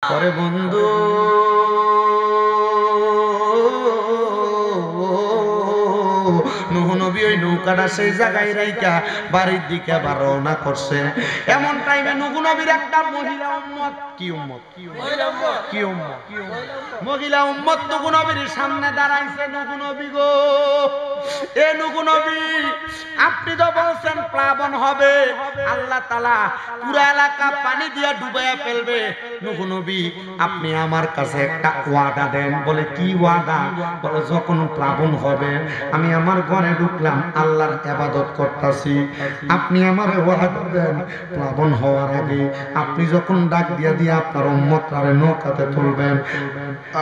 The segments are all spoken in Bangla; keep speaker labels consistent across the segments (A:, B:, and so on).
A: পরে বন্ধু নূহ নবী ওই নৌকাটা সেই জায়গায় রাইখা বাড়ির দিকে আবার রওনা করছে। এমন টাইমে নূহ নবীর একটা মহিলা উম্মত মহিলা উম্মত নূহ নবীর সামনে দাঁড়াইছে। নূহ নবী গো, এ নূহ নবী, আপনি তো বলছেন প্লাবন হবে, আল্লাহ তাআলা পুরো এলাকা পানি দিয়ে ডুবাইয়া ফেলবে। নূহ নবী, আপনি আমার কাছে একটা ওয়াদা দেন। বলে কি ওয়াদা? বলে যখন প্লাবন হবে আমি আমার ঘরে ঢুকলাম, আল্লাহর ইবাদত করতেছি, আপনি আমার ওয়াদা দেন প্লাবন হওয়ার আগে আপনি যখন ডাক দিয়া দিয়া আপনার উম্মতরে নৌকাতে তুলবেন,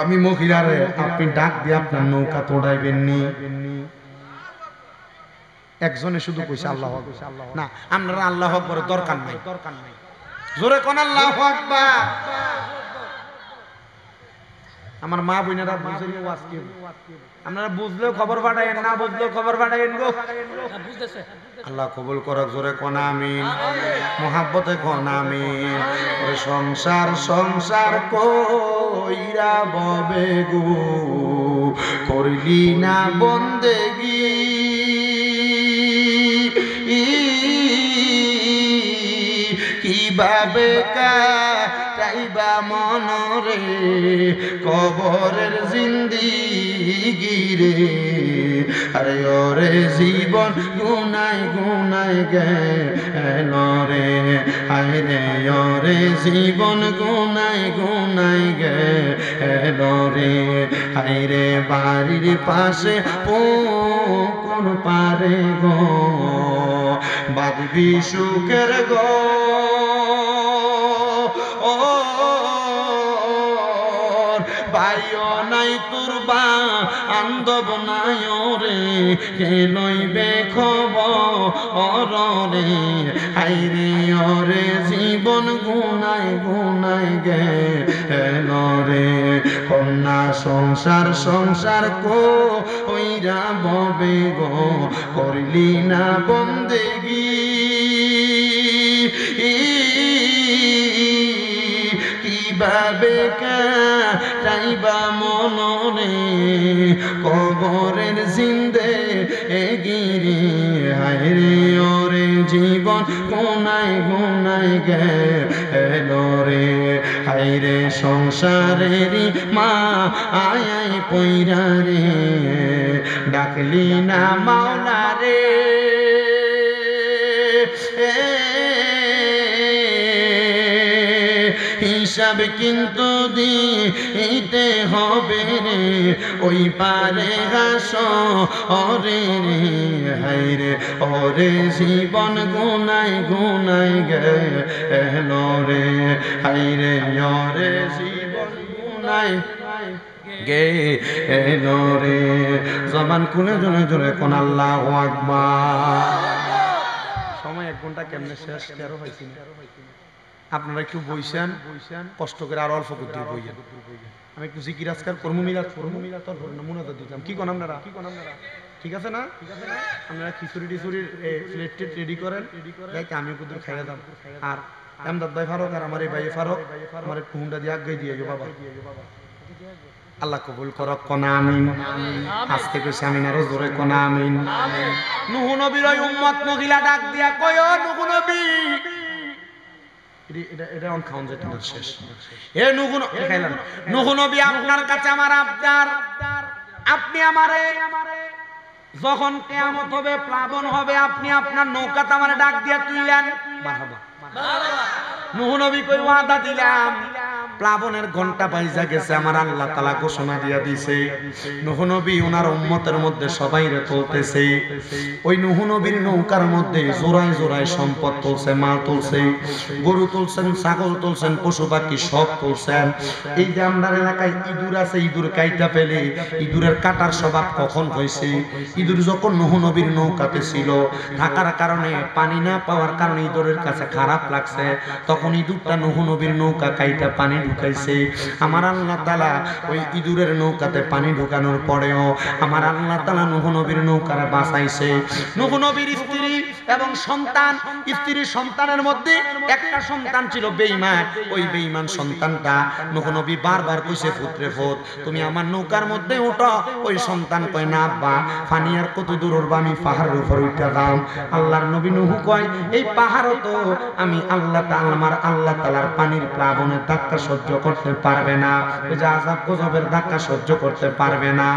A: আমি মহিলারে আপনি ডাক দিয়ে আপনার নৌকা তোড়াইবেন নি। একজনে শুধু কইছে আল্লাহু আকবার। না, আপনারা আল্লাহু আকবার দরকার নাই, জোরে কোন আল্লাহু আকবার। আমার মা বোনেরা বুঝেন ওয়াজ কি, আপনারা বুঝলেও খবর পাঠায়েন, না বুঝলেও খবর পাঠায়েন গো। আল্লাহ কবুল করক, জোরে কোন আমিন, মোহাব্বতে কোন আমিন। সংসার সংসার কইরা ববে গো, করলি না বন্দেগি, কিভাবে কাটাইবা মনরে কবরের জিন্দিগি রে। আরে ওরে জীবন গুনাই গুনাই গেল রে, আয় রে ওরে জীবন গুনাই গুনাই গেল রে। আয় রে বাড়ির পাশে পুকুর পারে গো, বাঁধবি সুখের গো, ভাইও নাই তোর বান্ধব নাই রে, কে লইবে খবর রে। হাই রে ওরে জীবন গুনাই গুনাই গেল রে। কন্যা সংসার সংসার কইরা ববে গো, করলি না বন্দেগি, কিভাবে কাটাইবা মনরে কবরের জিন্দেগি রে। হায় রে ওরে জীবন গুনাই গুনাই গেল রে। হায় রে সংসারেরই মা আয় পইরা রে, ডাকলি না মাওলা রে। হিসাব কিন্তু দিতে হবে রে, ওই পারে হাসরে রে। হায় রে ওরে জীবন গুনাই গুনাই গেল রে। হায় রে ওরে জীবন গুনাই গেল রে। জবান খুলে জোরে জোরে কোন আল্লাহু আকবার। সময় 1 ঘন্টা কেমনে শেষ 13 হয়েছে। আপনারা একটু বইছেন, কষ্ট করে আরো অল্প করতে বইয়েন। আমি একটু জিকির আজকার কর্ম মিলাদ তোর নমুনাটা দিতাম। কি কোন আপনারা ঠিক আছে না? আপনারা খিচুড়ি টিচুড়ির প্লেট রেডি করেন, আমি কুদুর খাইয়া দাম। আর এমদাদ ভাই ফারুক আর আমার এই ভাই ফারুক আমার একটু হুন্ডা দিয়ে আগে দিয়ে বাবা। আল্লাহ কবুল করক কোন আমিন। আজকে কইছি আমিন, আরো জোরে কোন আমিন। নূহ নবীর ওই উম্মত মহিলা ডাক দিয়া কয়, ও নূহ নবী, এটা অন খাওন যেত না শেষ। হে নূহ নবী, আপনার কাছে আমার আবদার, আপনি আমারে যখন কিয়ামত হবে প্লাবন হবে, আপনি আপনার নৌকাতে আমারে ডাক দিয়া তুইলেন। মারহাবা। নূহ নবী কই ওয়াদা দিলাম, প্লাবনের ঘন্টা বাইজা গেছে, আমার আল্লাহ তাআলা ঘোষণা দিয়া দিয়েছে। নূহ নবী ওনার উম্মতের মধ্যে সবাইরে তুলতেছে। ওই নূহ নবীর নৌকার মধ্যে জোড়ায় জোড়ায় সম্পদ তুলছে, মাল তুলছে, গরু তুলছেন, ছাগল তুলছেন, পশু পাখি সব তুলছেন। এই যে আমাদের এলাকায় ইঁদুর আছে, ইঁদুর কাইটা ফেলে। ইঁদুরের কাটার স্বভাব কখন হয়েছে? ইঁদুর যখন নূহ নবীর নৌকাতে ছিল, থাকার কারণে পানি না পাওয়ার কারণে ইঁদুরের কাছে খারাপ লাগছে, তখন ইঁদুরটা নূহ নবীর নৌকা কাইটা পানি ঢুকাইছে। আমার আল্লাহ তাআলা ওই ইঁদুরের নৌকাতে পানি ঢুকানোর পরেও আমার আল্লাহ তাআলা নূহ নবীর নৌকারে বাঁচাইছে। নূহ নবীর স্ত্রী এবং সন্তান, স্ত্রীর সন্তানের মধ্যে একটা সন্তান ছিল বেঈমান। ওই বেঈমান সন্তানটা নূহ নবী বারবার কইছে, পুত্রে ফুত তুমি আমার নৌকার মধ্যে উঠো। ওই সন্তান কয়, না আব্বা, পানি আর কত দূর উঠবা, আমি পাহাড়ের উপর উঠা যাম। আল্লাহর নবী নূহ কয়, এই পাহাড়ও তো আমি আল্লাহ তাআলা, আমার আল্লাহ তাআলার পানির প্লাবনের ধাক্কা সহ্য করতে পারবে না, ওই যে আযাব গজবের ধাক্কা সহ্য করতে পারবে না।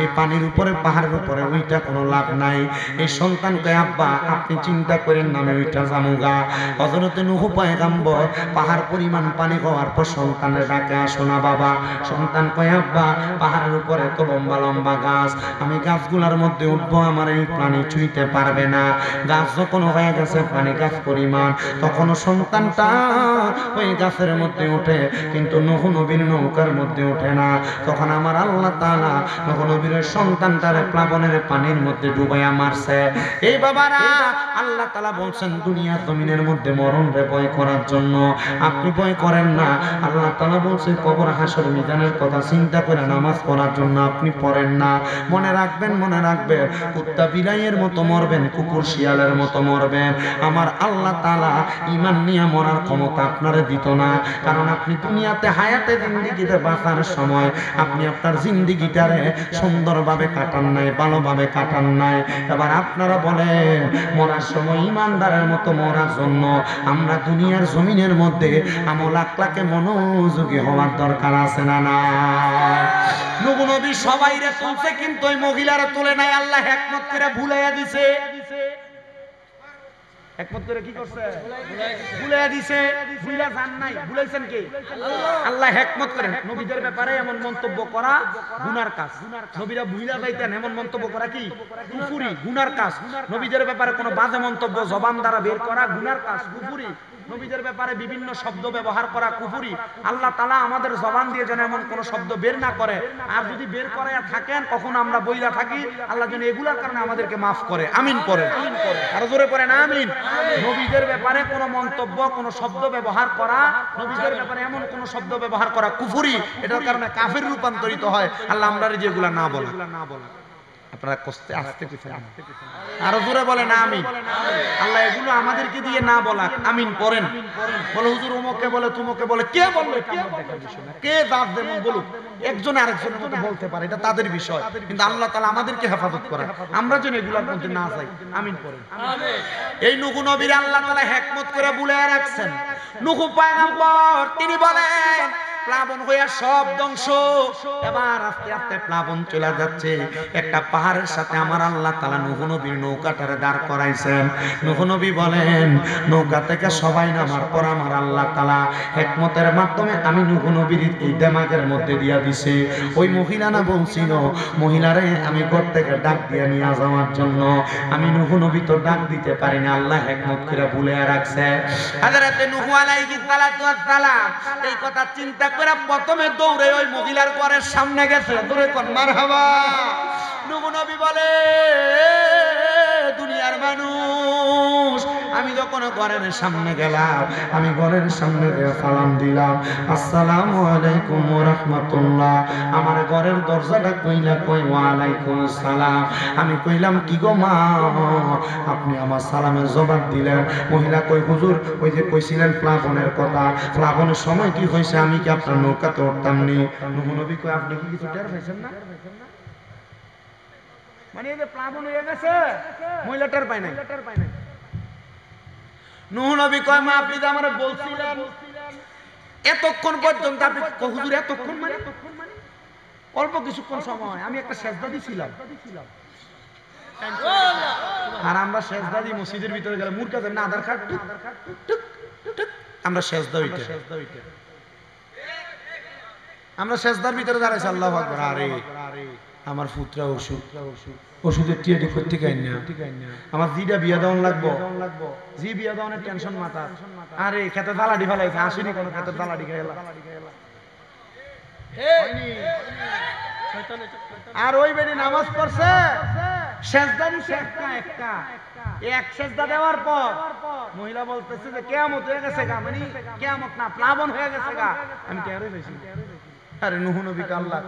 A: এই পানির উপরে, পাহাড়ের উপরে ওইটা কোনো লাভ নাই। এই সন্তান কয়, আব্বা আপনি চিন্তা করেন না, আমি ওইটা যামুগা। হযরত নূহ পয়গম্বর পাহাড় পরিমাণ পানি হওয়ার পর সন্তানের ডাকে, আসো না বাবা। সন্তান কয়, আব্বা পাহাড়ের উপরে তো লম্বা লম্বা গাছ, আমি গাছগুলোর মধ্যে উঠবো, আমার এই পানি ছুঁইতে পারবে না। গাছ যখন হয়ে গেছে পানি গাছ পরিমাণ, তখনও সন্তানটা ওই গাছের মধ্যে ওঠে, কিন্তু নূহ নবীর নৌকার মধ্যে ওঠে না। তখন আমার আল্লাহ তাআলা নূহ নবীর সন্তানটারে প্লাবনের পানির মধ্যে ডুবাইয়া মারছে। এই বাবারা, আল্লাহ তাআলা বলছেন দুনিয়ার জমিনের মধ্যে মরণরে ভয় করার জন্য, আপনি ভয় করেন না। আল্লাহ তাআলা বলছে কবর হাসর মিজানের কথা চিন্তা করে নামাজ পড়ার জন্য আপনি পড়েন না। মনে রাখবেন, মনে রাখবেন, কুত্তা বিলাইয়ের মতো মরবেন, কুকুর শিয়ালের মতো মরবেন। আমার আল্লাহ তাআলা ঈমান নিয়ে মরার ক্ষমতা আপনারে দিত না, কারণ আপনি দুনিয়াতে হায়াতে জিন্দেগিতে বাঁচার সময় আপনি আপনার জিন্দেগিটারে সুন্দরভাবে কাটান নাই, ভালোভাবে কাটান নাই। এবার আপনারা বলেন, মরার সময় ঈমানদারের মতো মরার জন্য আমরা দুনিয়ার জমিনের মধ্যে আমল আখলাকে মনোযোগী হওয়ার দরকার আছে না? না, নূহ নবী সবাইরে তুলছে, কিন্তু ওই মহিলারে তুলে নাই। আল্লাহ হিকমত করে ভুলাইয়া দিছে। হিকমত করে কি করছে? ভুলাইয়া দিছে। ভুলা জান নাই, ভুলাইছেন কে? আল্লাহ হিকমত করে। নবীদের ব্যাপারে এমন মন্তব্য করা গুনার কাজ। নবীরা ভুলা যাইতেন, এমন মন্তব্য করা কি? কুফরি, গুনার কাজ। নবীদের ব্যাপারে কোনো বাজে মন্তব্য জবান দ্বারা বের করা গুনার কাজ, কুফরি। নবীদের ব্যাপারে বিভিন্ন শব্দ ব্যবহার করা কুফরি। আল্লাহ তাআলা আমাদের জবান দিয়ে যেন এমন কোন শব্দ বের না করে, আর যদি বের করে থাকেন কখন আমরা বইলা থাকি, আল্লাহ যেন এগুলোর কারণে আমাদেরকে মাফ করে। আমিন করে, আর জোরে পড়েন আমিন। নবীদের ব্যাপারে কোনো মন্তব্য, কোনো শব্দ ব্যবহার করা, নবীদের ব্যাপারে এমন কোন শব্দ ব্যবহার করা কুফরি, এটার কারণে কাফির রূপান্তরিত হয়। আল্লাহ আমরা যেগুলা না বলা, আপনারা কষ্টে আসতে পিছনে আরো জোরে বলেন আমিন। আল্লাহ এগুলো আমাদেরকে দিয়ে না বলা, আমিন পড়েন। বলে হুজুর অমুকে বলে, তুমুকে বলে, কে বললো? কে দাঁত যেমন বলুক, একজন আরেকজনের মধ্যে বলতে পারে, এটা তাদের বিষয়, কিন্তু আল্লাহ তাআলা আমাদেরকে হেফাজত করে, আমরা যেন এগুলোর মধ্যে না যাই। আমিন পড়েন। এই নূহ নবীর আল্লাহ তাআলা হিকমত করে বুলায় রাখছেন। নূহ পয়গম্বর তিনি বলেন প্লাবন হইয়া সব ধ্বংস। এবার আস্তে আস্তে প্লাবন চলে যাচ্ছে। একটা পাহাড়ের সাথে আমার আল্লাহ তাআলা নূহ নবীর নৌকাটারে দাঁড় করাইছেন। নূহ নবী বলেন, নৌকা থেকে সবাই নামার পর আমার আল্লাহ তাআলা হিকমতের মাধ্যমে আমি নূহ নবীর এই দিমাগের মধ্যে দিয়া দিছি। ওই মহিলা না বলছিল, মহিলারে আমি ঘর থেকে ডাক দিয়ে নিয়ে যাওয়ার জন্য, আমি নূহ নবী তো ডাক দিতে পারি না, আল্লাহ হিকমত করে ভুলিয়ে রাখছে। হযরত নূহ আলাইহিস সালাতু ওয়াস সালাম এই কথা চিন্তা করে প্রথমে দৌড়ে ওই মহিলার ঘরের সামনে গেছে। দৌড়ে কোন মারহাবা। নূহ নবী বলে, দুনিয়ার মানুষ, আমি যখন ঘরের সামনে গেলাম, আমি ঘরের সামনে গিয়ে সালাম দিলাম, আসসালামু আলাইকুম ওয়া রাহমাতুল্লাহ। আমার ঘরের দরজাটা কইলা কই ওয়া আলাইকুম আসসালাম। আমি কইলাম, কি গো মা, আপনি আমার সালামের জবাব দিলেন। মহিলা কই, হুজুর ওই যে কইছিলেন প্লাবনের কথা, প্লাবনের সময় কি হয়েছে, আমি কি আপনার নৌকাতে উঠতাম নি? নূহ নবী কই, আপনি কি কিছু টের পাইছেন না? মানে এই যে প্লাবন হয়ে গেছে, মহিলাটার পায় নাই। নূহ নবী কয়, মা আপনি তো আমারে বলছিলেন এতক্ষণ পর্যন্ত, আপনি হুজুর এতক্ষণ মানে অল্প কিছুক্ষণ সময়, আমি একটা সেজদা দিছিলাম। আর আমরা সেজদা দিই মসজিদের ভিতরে গেলে মুরকা দেন না, আধার কার্ড টুক টুক টুক, আমরা সেজদা হইতে, আমরা সেজদার ভিতরে দাঁড়াইছি, আল্লাহু আকবার। আরে আমার পুত্রা ওষুধের টিয়াটি করতে গাই না, আমার জিটা বিয়া দেওয়ান লাগবো, জি বিয়া দেওয়ানের টেনশন মাথা। আরে খেতে দালাডি ফেলাইছে, আসেনি কোনো খেতে দালাডি খাইলা। আর ওই বেডি নামাজ পড়ছে, সেজদা দিছে একটা এক সেজদা দেওয়ার পর মহিলা বলতেছে যে কিয়ামত হয়ে গেছে গা, মানে কিয়ামত না প্লাবন হয়ে গেছে গা। আমি টের পেয়েছি। আরে নূহ নবীকে আল্লাহ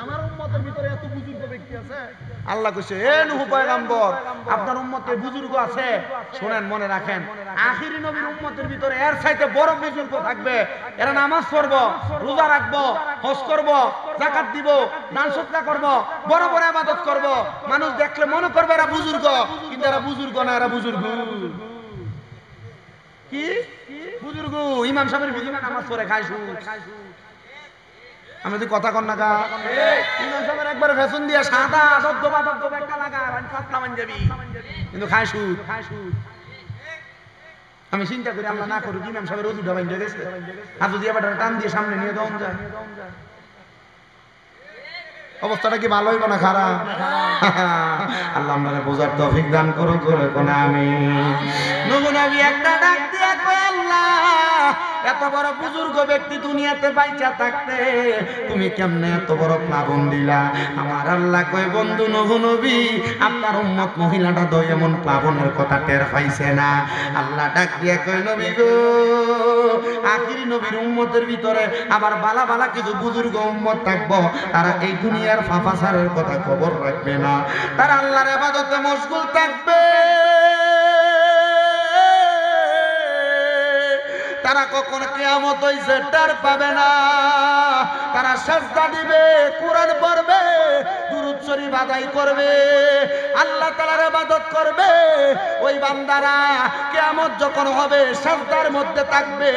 A: আমার উম্মতের ভিতরে এত বুজুর্গ ব্যক্তি আছে, আল্লাহ কইছে এ নূহ পয়গম্বর আপনার উম্মতে বুজুর্গ আছে, শুনেন মনে রাখেন আখিরি নবীর উম্মতের ভিতরে এর চাইতে বড় বুজুর্গ থাকবে। এরা নামাজ পড়বো, রোজা রাখবো, হজ করবো, যাকাত দিব, দান সদকা করবো, বড় বড় ইবাদত করবো। মানুষ দেখলে মনে করবে এরা বুজুর্গ, কিন্তু এরা বুজুর্গ না, এরা বুজুর্গ কি বুজুর্গ ইমাম সাহেবের ভিতরে নামাজ পড়ে খায় সুদ। আমি যদি কথা কন না গা ইমাম সাহেবের একবার ফ্যাশন দিয়া সাদা দবদবা একটা লাগা পাতলা পাঞ্জাবি, কিন্তু খায় সুদ। আমি চিন্তা করি আল্লাহ না করুক ইমাম সাহেবের ওজুটা বাইন্ধে গেছে, আর যদি আবার টান দিয়ে সামনে নিয়ে দেওয়া যায়, অবস্থাটা কি ভালো হইব না খারাপ? আল্লাহ আমাদের বোঝার তৌফিক দান করুন, করে কোন আমিন। নূহ নবী একটা ডাক দিয়া কয় আল্লাহ এত বড় বুজুর্গ ব্যক্তি দুনিয়াতে বাইচা থাকতে তুমি কেমনে এত বড় প্লাবন দিলা? আমার আল্লাহ কয় বন্ধু নূহ নবী আপনার উম্মত মহিলাটা তো এমন প্লাবনের কথা টের পাইছে না। আল্লাহ ডাক দিয়া কয় নবী গো আখিরি নবীর উম্মতের ভিতরে আবার বালা বালা কিছু বুজুর্গ উম্মত থাকবো, তারা এই দুনিয়ার ফাফাসারের কথা খবর রাখবে না, তারা আল্লাহর ইবাদতে মশগুল থাকবে, তারা কখনো কিয়ামত হইছে টের পাবে না, তারা সিজদা দিবে, কোরআন পড়বে, দুরূদ শরীফ আদায় করবে, আল্লাহ তাআলার ইবাদত করবে। ওই বান্দারা কিয়ামত যখন হবে সিজদার মধ্যে থাকবে,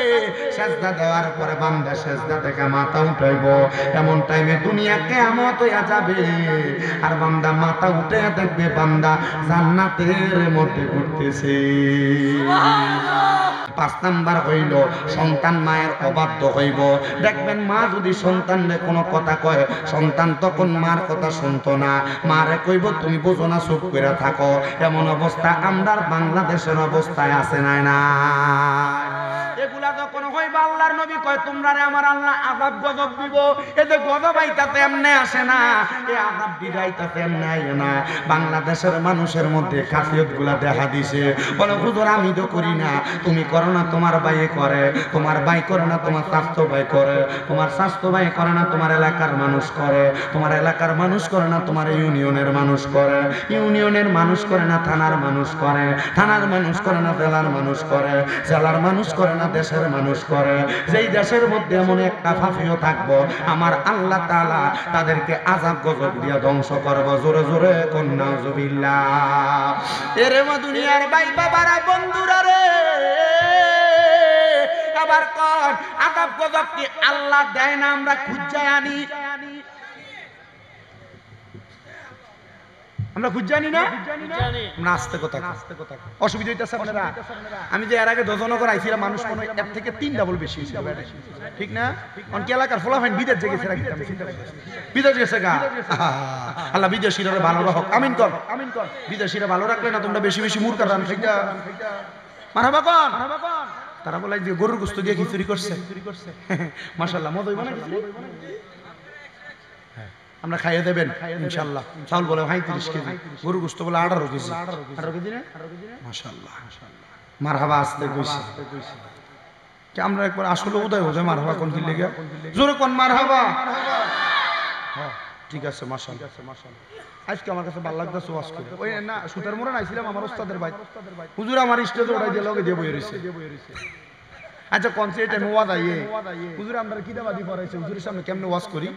A: সিজদা দেওয়ার পরে বান্দা সিজদা থেকে মাথা উঠাইবো, এমন টাইমে দুনিয়া কিয়ামত হইয়া যাবে, আর বান্দা মাথা উঠে দেখবে বান্দা জান্নাতের মধ্যে ঘুরতেছে। সুবহানাল্লাহ। 5 নাম্বার হইল সন্তান মায়ের অবাধ্য হইব। দেখবেন মা যদি সন্তানকে কোনো কথা কয় সন্তান তখন মার কথা শুনতো না, মারে কইব তুমি বোঝো না চুপ করে থাকো। এমন অবস্থা আমরা বাংলাদেশের অবস্থায় আছে না না এগুলা যখন হইবা আল্লাহর নবী কয় তোমরা আমার আল্লাহ আযাব গজব দিব। এই যে গজব আইতাতে এমনি আসে না, এই আযাব দিদাইতাতে এমনি আইে না। বাংলাদেশের মানুষের মধ্যে খাসিয়তগুলা দেখা দিছে, বলে হুজুর আমি তো করি না, তুমি করো না, তোমার ভাই করে, তোমার ভাই করে না, তোমার স্বাস্থ্য ভাই করে, তোমার স্বাস্থ্য ভাই করে না, তোমার এলাকার মানুষ করে, তোমার এলাকার মানুষ করে না, তোমার ইউনিয়নের মানুষ করে, ইউনিয়নের মানুষ করে না, থানার মানুষ করে, থানার মানুষ করে না, জেলার মানুষ করে, জেলার মানুষ করে না, দেশের মানুষ করে। যেই দেশের মধ্যে এমন একটা ফাফিও থাকবো আমার আল্লাহ তাআলা তাদেরকে আযাব গজব দিয়ে ধ্বংস করব। জোরে জোরে কোন নাউজুবিল্লাহ। এরে মা দুনিয়ার ভাই বাবারা বন্ধুরা রে, আবার কোন আযাব গজব কি আল্লাহ দেয় না, আমরা খুঁজে আনি, আমরা খুঁজে আনি না, আমরা আস্তে কথা অসুবিধা হইতেছে আপনারা। আমি যে এর আগে দজনগর আইছিলাম মানুষ মনে হয় এর থেকে 3 ডাবল বেশি হয়েছিল, ঠিক না? অনেক এলাকার ফলাফাইন বিদেশ যে গেছে, বিদেশ গেছে গা। আল্লাহ বিদেশিরা ভালো রাখুক, আমিন কর, আমিন কর। বিদেশিরা ভালো রাখলে না তোমরা বেশি বেশি মুরগা রান খাইতা মারহাবা কোন। তারা বলে যে গরুর গোশত দিয়ে খিচুড়ি করছে, মাশাআল্লাহ মজা হইব না? আমরা খাইয়ে দেবেন ইনশাআল্লাহ। চাউল বলে 35 কেজি, গরুর গোশত বলে 18 কেজি, 18 কেজি না মাশাআল্লাহ। মারহাবা আসতে কইছে কি আমরা একবার আসলে উদয় হয়ে মারহাবা কোন কি লাগা, জোরে কোন মারহাবা। হ্যাঁ ঠিক আছে মাশাআল্লাহ। আজকে আমার কাছে ভালো লাগতেছে ওয়াজ করে। ওই না সুতার মোড়ে আইছিলাম আমার ওস্তাদের ভাই, হুজুর আমার স্টেজে উঠাই দিয়ে লগে দিয়ে বই রইছে। আচ্ছা কনসেপ্ট আমি ওয়াজ আইয়ে হুজুর আমরা কি দাবাদি পড়াইছে, হুজুরের সামনে কেমনে ওয়াজ করি।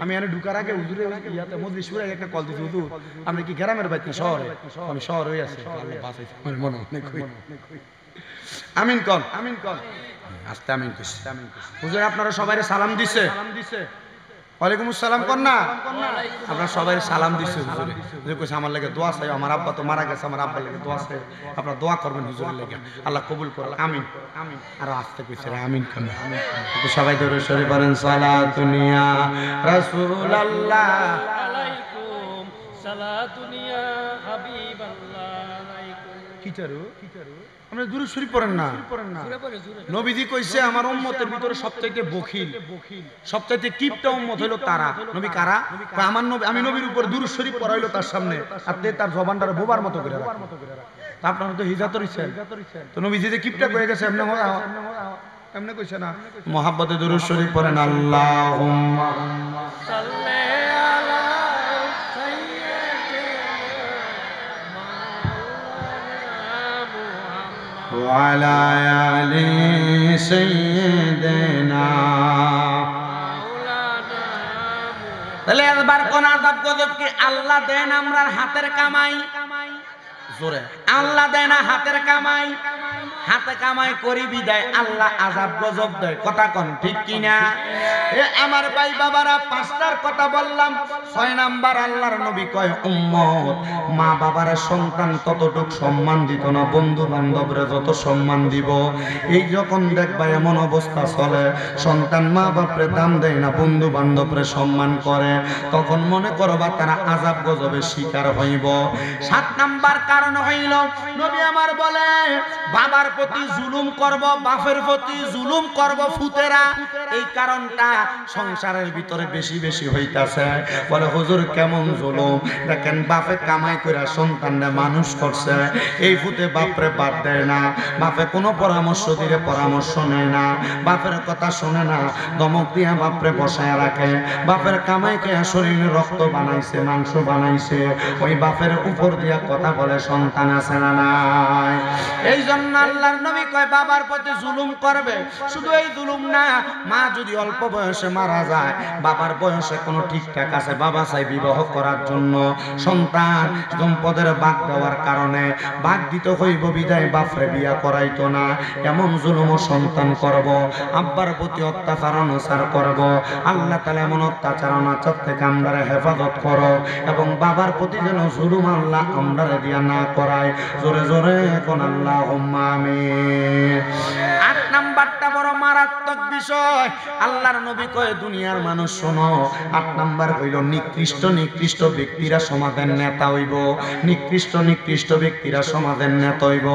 A: আমি এনে ঢুকার আগে হুজুরে ইয়াতে মজলিস শুরু একটা কল দিছি, হুজুর আমরা কি গ্রামের বাইতে শহরে? আমি শহরে হই আছি, আল্লাহ বাঁচাইছে আমার মনে মনে কই। আমিন কোন, আমিন কোন, আস্তে আমিন কইছে। হুজুর আপনারা সবাইরে সালাম দিছে, ওয়ালাইকুম আসসালাম কোন না, আপনারা সবাই সালাম দিছে হুজুরে। হুজুর কইছে আমার লাগি দোয়া চাই, আমার আব্বা তো মারা গেছে, আমার আব্বার লাগি দোয়া চাই, আপনারা দোয়া করবেন হুজুরের লাগি, আল্লাহ কবুল করুন। আমিন আমিন। আর আস্তে কইছে আমিন কোন। তো সবাই দরুদ শরীফ পড়েন, সালাতুন ইয়া রাসূলুল্লাহ আলাইকুম, সালাতুন ইয়া হাবিবাল্লাহ আলাইকুম। কি চারু আপনি দুরূদ শরীফ পড়েন না? নবীজি কইছে আমার উম্মতের ভিতরে সবচাইতে বখিল, সবচাইতে কিপটা উম্মত হইলো তারা। নবী কারা? আমার নবী, আমি নবীর উপর দুরূদ শরীফ পড়াইলো তার সামনে, আর তার জবানটারে বোবার মতো করে রাখে। আপনারা তো হিজাতর হইছেন, তো নবীজি যে কিপটা কয়ে গেছে এমনি কইছে না। মুহাব্বতে দুরূদ শরীফ পড়েন। আল্লাহুম্মা সাল্লি আলা وعلى آل سيدنا তাহলে একবার কোন আযাব গজব কি আল্লাহ দেন আমরার হাতের কামাই? জোরে আল্লাহ দেয় না হাতের কামাই, হাতে কামাই করি বিদায় আল্লাহ আযাব গজব দেয়। কথা কোন ঠিক কিনা? এ আমার ভাই বাবারা, পাঁচটার কথা বললাম। 6 নাম্বার আল্লাহর নবী কয় উম্মত মা বাবার সন্তান ততটুক সম্মান দিত না, বন্ধু বান্ধবরে যত সম্মান দিব। এই যখন দেখবা এমন অবস্থা চলে, সন্তান মা বাপরে দাম দেয় না, বন্ধু বান্ধবরে সম্মান করে, তখন মনে করবা তারা আযাব গজবের শিকার হইব। 7 নাম্বার কারণ হইল নবী আমার বলে বাবার প্রতি জুলুম করব, বাপের প্রতি জুলুম করব ফুতেরা। এই কারণটা সংসারের ভিতরে বেশি বেশি হইতাছে। বলে হুজুর কেমন জুলুম? দেখেন বাপে কামাই করে সন্তানরা মানুষ করছে, এই ফুতে বাপরে বাদ দেয় না, বাপে কোনো পরামর্শ দিলে পরামর্শ নেয় না, বাপের কথা শোনে না, ধমক দিয়া বাপরে বসায় রাখে। বাপের কামাই খেয়ে শরীরে রক্ত বানাইছে, মাংস বানাইছে, ওই বাপের উপর দিয়া কথা বলে সন্তান আছে না নাই? এই জন্য আল্লাহর নবী কয় বাবার প্রতি জুলুম করবে। শুধু এই জুলুম না, মা যদি অল্প বয়সে মারা যায়, বাবার বয়সে কোনো ঠিকঠাক আছে, বাবা চাই বিবাহ করার জন্য, সন্তান সম্পদের ভাগ দেওয়ার কারণে ভাগ দিতে হইব বিদায় বাপরে বিয়া করাইতো না, এমন জুলুম সন্তান করব। আব্বার প্রতি অত্যাচার অনাচার করব। আল্লাহ তাআলা এমন অত্যাচার অনাচার থেকে আমরা হেফাজত করো, এবং বাবার প্রতি যেন জুলুম আল্লাহ আমরা দিয়া না করায়। জোরে জোরে এখন আল্লাহুম্মা আমিন। 8 নাম্বারটা বড় মারাত্মক বিষয়। আল্লাহর নবী কয় দুনিয়ার মানুষ শোনো, 8 নাম্বার হইল নিকৃষ্ট নিকৃষ্ট ব্যক্তিরা সমাজের নেতা হইব। নিকৃষ্ট নিকৃষ্ট ব্যক্তিরা সমাজের নেতা হইব।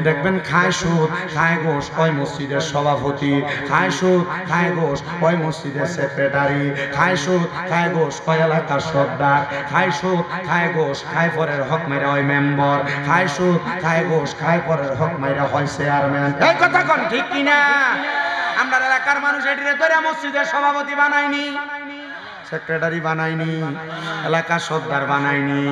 A: দেখবেন খায় সুদ খায় ঘোষ ওই মসজিদের সভাপতি, খায় সুদ খায় ঘোষ ওই মসজিদের সেক্রেটারি, খায় সুদ খায় ঘোষ ওই এলাকার সর্দার, খায় সুদ খায় ঘোষ খায় পরের হক মেরা ওই মেম্বার, খায় সুদ খায় ঘোষ খায় পরের হক মেরা হয় চেয়ারম্যান। এই কথা কোন ঠিক কিনা? আমরা এলাকার মানুষ এটিরে ধরে মসজিদের সভাপতি বানাইনি, সেক্রেটারি বানাইনি, এলাকার সর্দার বানাইনি।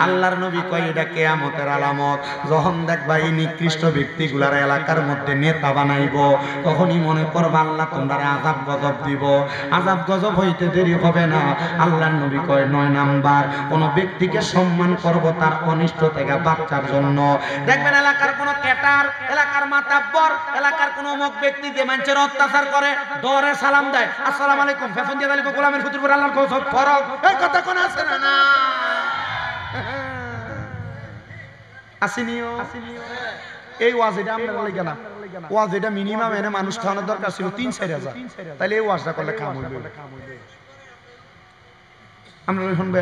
A: আল্লাহর নবী কয় এটা কিয়ামতের আলামত। যখন দেখবা এই নিকৃষ্ট ব্যক্তিগুলার এলাকার মধ্যে নেতা বানাইব, তখনই মনে করবা আল্লাহ তোমরা আযাব গজব দিব। আযাব গজব হইতে দেরি হবে না। আল্লাহর নবী কয় 9 নাম্বার কোন ব্যক্তিকে সম্মান করব তার অনিষ্ট থেকে বাঁচার জন্য। দেখবেন এলাকার কোন ক্যাটার, এলাকার মাতাব্বর, এলাকার কোন অমুক ব্যক্তি যে মানুষের অত্যাচার করে, দরে সালাম দেয়, আসসালামু আলাইকুম, ফেফন দিয়ে আলাইকুম, গোলামের ফুতুর পর আল্লাহর গজব ফরক। এই কথা কোন আছে না? না আসিনিও। এই ওয়াজ এটা আমরা লাগা না, ওয়াজ এটা মিনিমাম এনে মানুষ খাওয়ানোর দরকার ছিল 3-4 হাজার, তাইলে এই ওয়াজটা করলে কাম হইবে। আমরা শুনবে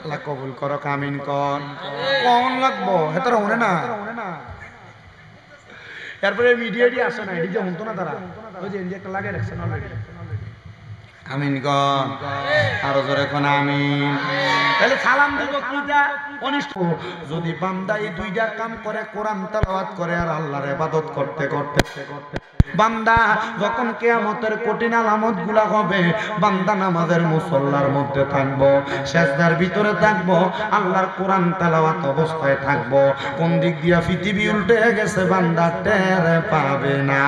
A: আল্লাহ কবুল করো, আমিন কর। কোন লাগবো হেতর হনে না। এরপরে মিডিয়াটি আসে না, এটি যে হতো না তারা, ওই যে একটা লাগে রাখছে অলরেডি। আমিন গণ আরো জোরে কোন আমিন। তাহলে সালাম দিব কিটা অনিষ্ট। যদি বান্দা এই 2টা কাম করে, কোরআন তেলাওয়াত করে আর আল্লাহর ইবাদত করতে করতে বান্দা যখন কিয়ামতের কঠিন আলামতগুলা হবে, বান্দা নামাজের মুসল্লার মধ্যে থাকবো, সিজদার ভিতরে থাকবো, আল্লাহর কোরআন তেলাওয়াত অবস্থায় থাকবো, কোন দিক দিয়া পৃথিবী উল্টে গেছে বান্দা টের পাবে না।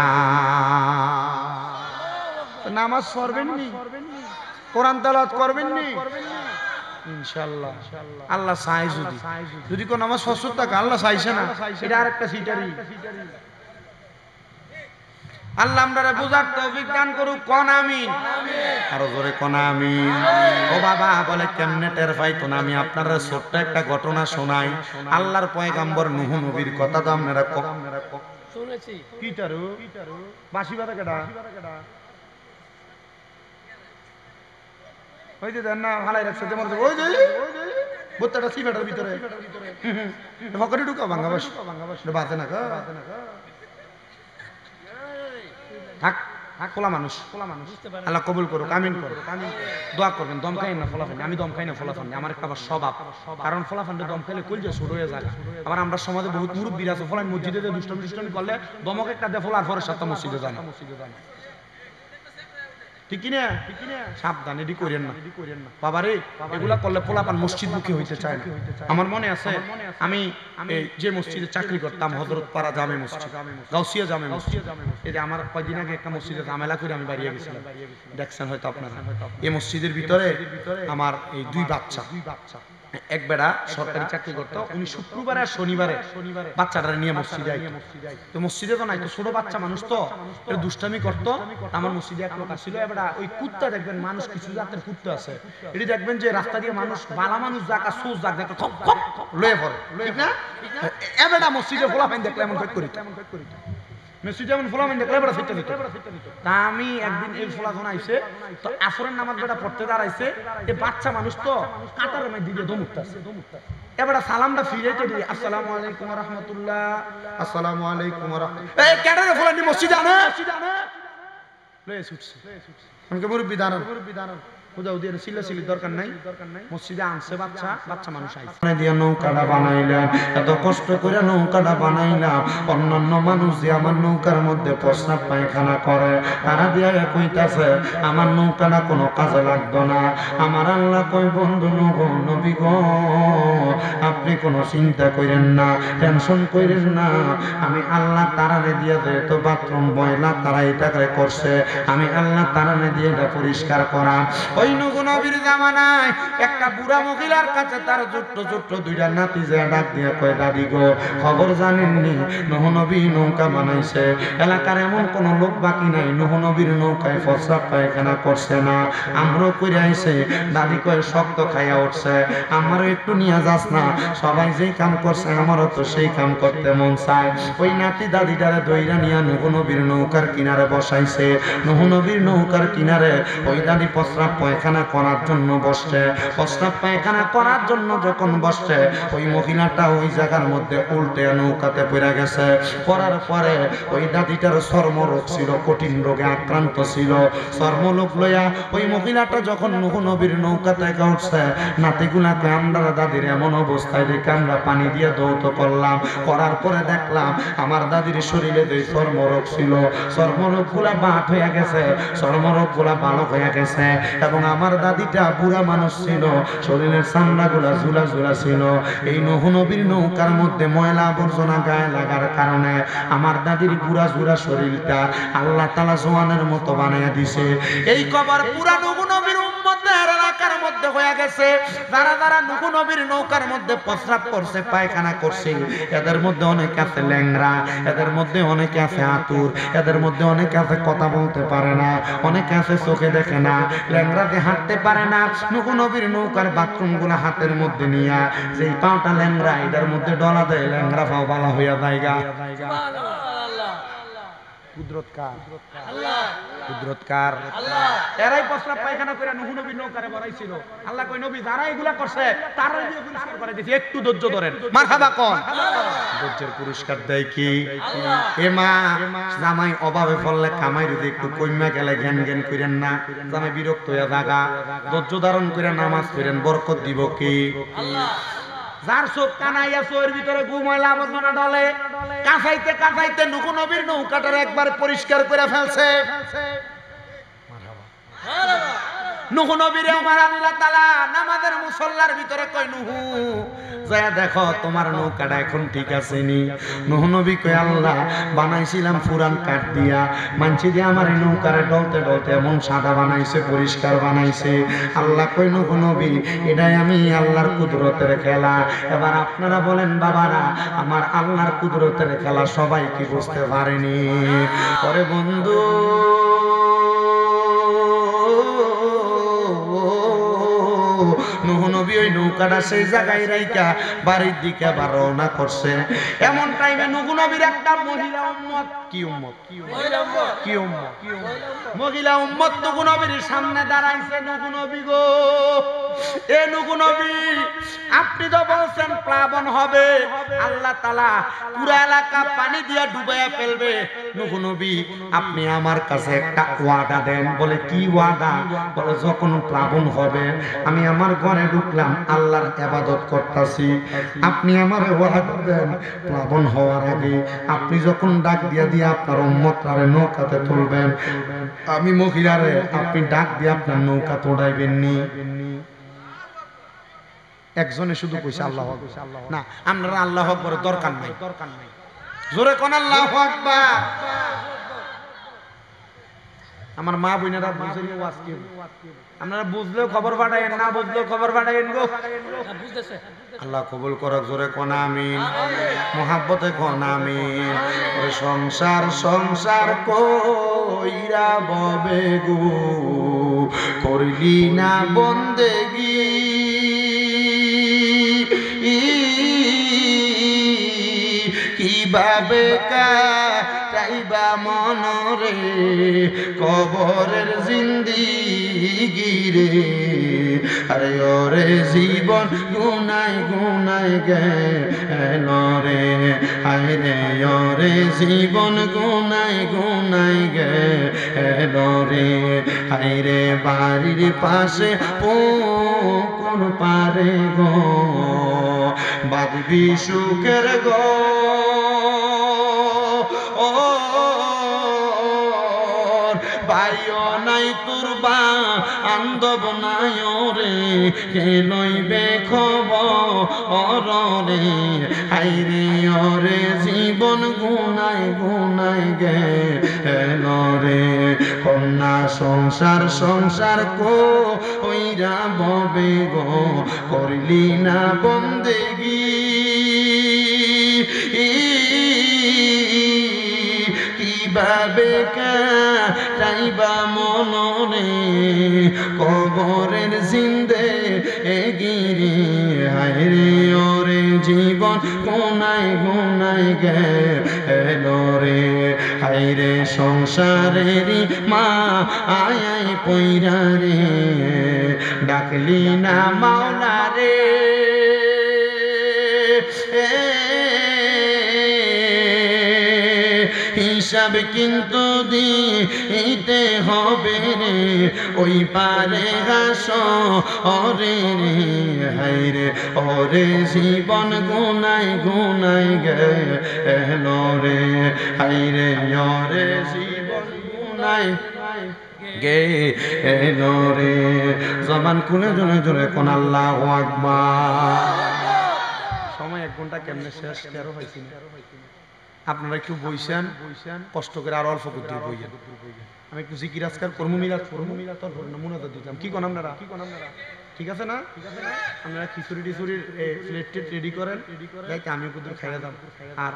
A: নামাজ পড়বেন নি, কোরআন তেলাওয়াত করবেন নি, ইনশাআল্লাহ আল্লাহ চাই। যদি কোন নামাজ ফসল থাকে আল্লাহ চাইছে না, এটা আরেকটা সিটারি। আল্লাহ আমরা বুঝার তৌফিক দান করুক। কোন আমিন, আরো জোরে কোন আমিন। ও বাবা বলে কেমনে টের পাইতো না? আমি আপনারা ছোট্ট একটা ঘটনা শোনাই। আল্লাহর পয়গম্বর নূহ নবীর কথা তো আপনারা শুনেছি। কিটারু বাঁশি বাজা কেডা? ওই যে দেন না হালাই রাখছে, ওই যে বোতলটা সিমেন্টের ভিতরে পকেটে ঢুকাও বাংলাবাস বাতে না থাক খোলা মানুষ আল্লাহ কবুল করো আমিন করো দোয়া করবেন দম খাই না ফলাফান আমি দম খাই না ফলাফান আমার একটা স্বভাব কারণ ফলাফানটা দম খাইলে কই যে শুরু হয়ে যায় আবার আমরা সমাজে বহুত মুরব্বী আছে ফলান মসজিদে দুষ্টমি করলে দমক একটা দে ফলার পরে সাতটা মসজিদে যায় না ঠিক না সাবধান এটি করেন না বাবারে এগুলা করলে পোলাপান মসজিদ মুখী হইতে চায় না আমার মনে আছে আমি যে মসজিদে চাকরি করতাম হযরত পাড়া জামে মসজিদ গাউসিয়া জামে মসজিদ এই যে আমার কয়েকদিন আগে একটা মসজিদে ঝামেলা করে আমি বাড়িয়ে গেছিলাম দেখছেন হয়তো আপনারা এই মসজিদের ভিতরে আমার এই দুই বাচ্চা এক বেড়া সরকারি চাকরি করতো উনি শুক্রবারে আর শনিবারে বাচ্চাটা নিয়ে মসজিদে আইতো তো মসজিদে তো নাই তো ছোট বাচ্চা মানুষ তো দুষ্টামি করতো আমার মসজিদে এক লোক আসছিল এবারে ওই কুত্তা দেখবেন মানুষ কিছু জাতের কুত্তা আছে এটি দেখবেন যে রাস্তা দিয়ে মানুষ বালা মানুষ যাক আর সোজ যাক দেখলে থপ থপ লয়ে পড়ে ঠিক না এবারে মসজিদে ফলাফাইন দেখলে এমন করি মসজিদে যেমন ফলাফাইন দেখলে এবারে ফিরতে দিত তা আমি একদিন এই ফলাফান আইছে তো আসরের নামাজ বেটা পড়তে দাঁড়াইছে এই বাচ্চা মানুষ তো কাতার মধ্যে দিকে দমুকতাছে এবারে সালামটা ফিরাইতে দিই আসসালামু আলাইকুম ওয়া রাহমাতুল্লাহ আসসালামু আলাইকুম ওয়া রাহমাতুল্লাহ এই কেডারে ফলানি মসজিদে আনে লয়ে ছুটছে আমাকে মুরব্বি দাঁড়ান খুদা উদির সিলাসিলি দরকার নাই মসজিদে আনছে বাচ্চা মানুষ আইছে মানে দিয়া নৌকাটা বানাইলাম এত কষ্ট করে নৌকাটা বানাইলাম অন্যান্য মানুষ যে আমার নৌকার মধ্যে প্রস্রাব পায়খানা করে তারা দিয়া কইতাছে আমার নৌকাটা কোনো কাজে লাগতো না আমার আল্লাহ কই বন্ধু নবী গো আপনি কোনো চিন্তা করেন না টেনশন করেন না আমি আল্লাহ তারানে দিয়া যেহেতু বাথরুম ময়লা তারা এটা করছে আমি আল্লাহ তারানে দিয়ে এটা পরিষ্কার করা ওই নবীর জামানায় একটা বুড়া মহিলার কাছে তার ছোট্ট দুইটা নাতি যে ডাক দিয়ে কয় দাদি গো খবর জানেননি নূহ নবী নৌকা বানাইছে এলাকার এমন কোন লোক বাকি নাই নূহ নবীর নৌকায় প্রস্রাব পায়খানা করছে না আমরাও করে আইছে দাদি কয় শক্ত খাইয়া উঠছে আমারও একটু নিয়ে যাস না সবাই যেই কাম করছে আমারও তো সেই কাম করতে মন চায় ওই নাতি দাদিটারে দইরা নিয়ে নূহ নবীর নৌকার কিনারে বসাইছে নূহ নবীর নৌকার কিনারে ওই দাদি প্রস্রাব পায়খানা করার জন্য বসছে প্রস্রাব পায়খানা করার জন্য যখন বসছে ওই মহিলাটা ওই জায়গার মধ্যে উল্টে নৌকাতে পড়ে গেছে পড়ার পরে ওই দাদিটার চর্মরোগ ছিল কঠিন রোগে আক্রান্ত ছিল চর্মরোগ লইয়া ওই মহিলাটা যখন নূহ নবীর নৌকা থেকে উঠছে নাতিগুলাকে আমরা দাদির এমন অবস্থায় দেখে আমরা পানি দিয়ে দৌত করলাম করার পরে দেখলাম আমার দাদির শরীরে যে চর্মরোগ ছিল চর্মরোগ গুলা বাট হয়ে গেছে চর্মরোগ গুলা ভালো হয়ে গেছে এবং আমার দাদিটা বুড়া মানুষ ছিল শরীরের চামড়া গুলা ঝুলা ঝুলা ছিল এই নূহ নবীর নৌকার মধ্যে ময়লা আবর্জনা গায়ে লাগার কারণে আমার দাদির বুড়া ঝুরা শরীরটা আল্লাহ তাআলা জওয়ানের মতো বানাইয়া দিছে এই কবর পুরা নূহ নবীর উম্মতের এলাকার মধ্যে হয়ে গেছে যারা নূহ নবীর নৌকার মধ্যে প্রস্রাব করছে পায়খানা করছে এদের মধ্যে অনেকে আছে ল্যাংড়া এদের মধ্যে অনেকে আছে আতুর এদের মধ্যে অনেকে আছে কথা বলতে পারে না অনেকে আছে চোখে দেখে না ল্যাংড়াতে হাঁটতে পারে না নূহ নবীর নৌকার বাথরুম গুলা হাতের মধ্যে নিয়া যেই পাওটা ল্যাংড়া এটার মধ্যে ডলা দেয় ল্যাংড়া পাও বালা হইয়া জায়গা কুদরতকার এরাই প্রস্রাব পায়খানা করে নূহ নবীর নৌকারে বানাইছিল আল্লাহ কই নবী যারা এগুলা করছে তারাই দিয়ে পুরস্কার করে দিয়েছে একটু ধৈর্য ধরেন মারহাবা কোন ধৈর্যের পুরস্কার দেয় কি এ মা জামাই অভাবে ফললে কামাই যদি একটু কইমা গেলে জ্ঞান করেন না জামাই বিরক্ত হইয়া জাগা ধৈর্য ধারণ করে নামাজ পড়েন বরকত দিব কি আল্লাহ যার চোখ কানাইয়া চোখের ভিতরে ঘুমাইলা আবর্জনা ডলে কাঁচাইতে নূহ নবীর নৌকাটার একবার পরিষ্কার করে ফেলছে নূহ নবীরে আমার আল্লাহ তাআলা নামাজের মুসল্লার ভিতরে কই নূহ যায় দেখো তোমার নৌকাটা এখন ঠিক আছে নি নূহ নবী কই আল্লাহ বানাইছিলাম পুরান কাঠ দিয়া মানছি দিয়ে আমার এই নৌকারে ডলতে এমন সাদা বানাইছে পরিষ্কার বানাইছে আল্লাহ কই নূহ নবী এটাই আমি আল্লাহর কুদরতের খেলা এবার আপনারা বলেন বাবারা আমার আল্লাহর কুদরতের খেলা সবাই কি বুঝতে পারেনি পরে বন্ধু নূহ নবী ওই নৌকাটা সেই জায়গায় রাইখা বাড়ির দিকে আবার রওনা করছে। এমন টাইমে নূহ নবীর একটা মহিলা উম্মত, কি উম্মত, কি উম্মত, মহিলা উম্মত নূহ নবীর সামনে দাঁড়াইছে। নূহ নবী গো, এ নূহ নবী, আপনি তো বলছেন প্লাবন হবে, আল্লাহ তাআলা পুরো এলাকা পানি দিয়ে ডুবাইয়া ফেলবে। নূহ নবী, আপনি আমার কাছে একটা ওয়াদা দেন। বলে কি ওয়াদা? বলে যখন প্লাবন হবে আমি আমার ঘরে ঢুকলাম, আল্লাহর ইবাদত করতেছি, আপনি আমার ওয়াদা দেন প্লাবন হওয়ার আগে আপনি যখন ডাক দিয়া দিয়ে আপনার উম্মতরে নৌকাতে তুলবেন, আমি মহিলারে আপনি ডাক দিয়ে আপনার নৌকা তোড়াইবেন নি। একজনে শুধু কইছে আল্লাহু আকবার, না আপনারা আল্লাহু আকবার দরকার নাই, জোরে কোন আল্লাহু আকবার। আমার মা বোনেরা বুঝেন ওয়াজ কি, আপনারা বুঝলেও খবর পাঠায়েন, না বুঝলেও খবর পাঠায়েন গো। আল্লাহ কবুল করক, জোরে কোন আমিন, মোহাব্বতে কোন আমিন। সংসার সংসার কইরা ববে গো, করলি না বন্দেগি, কিভাবে কাটাইবা মনরে কবরের জিন্দিগি রে। আরে ওরে জীবন গুনাই গুনাই গেল রে, হায় রে ওরে জীবন গুনাই গুনাই গেল রে, হায় রে বাড়ির পাশে পুকুর পারে গো, বাঁধবি সুখের গো, পাইও নাই তোর বান্ধব নাই রে, কে লইবে খবর রে, হায় রে ওরে জীবন গুনাই গুনাই গেল রে। কন্যা সংসার সংসার কইরা ববে গো, করলি না বন্দেগি, কিভাবে কাটাইবা মনরে কবরের জিন্দেগি রে, হায় রে ওরে জীবন গুনাই গুনাই গেল রে, হায় রে সংসারেরই মা আয় পইরা রে, ডাকলি না মাওলা রে, হিসাব কিন্তু দিতে হবে রে, ওই পারে হাসরে রে, হায় রে ওরে জীবন গুনাই গুনাই গেল রে, হায় রে ওরে জীবন গুনাই গেল রে। জবান খুলে জোরে জোরে কোন আল্লাহু আকবার। সময় 1 ঘন্টা কেমনে শেষ 13 হইছে না, আপনারা একটু বইছেন, কষ্ট করে আর অল্প করে বইয়েন। আমি একটু জিকির আজকার করমু, মিলাদ করমু, তোর নমুনাটা দিতাম, কি কোন আপনারা, ঠিক আছে না? আপনারা খিচুড়ি টিচুড়ির প্লেট রেডি করেন, যাইতে আমি কুদুর খাইয়া দাম। আর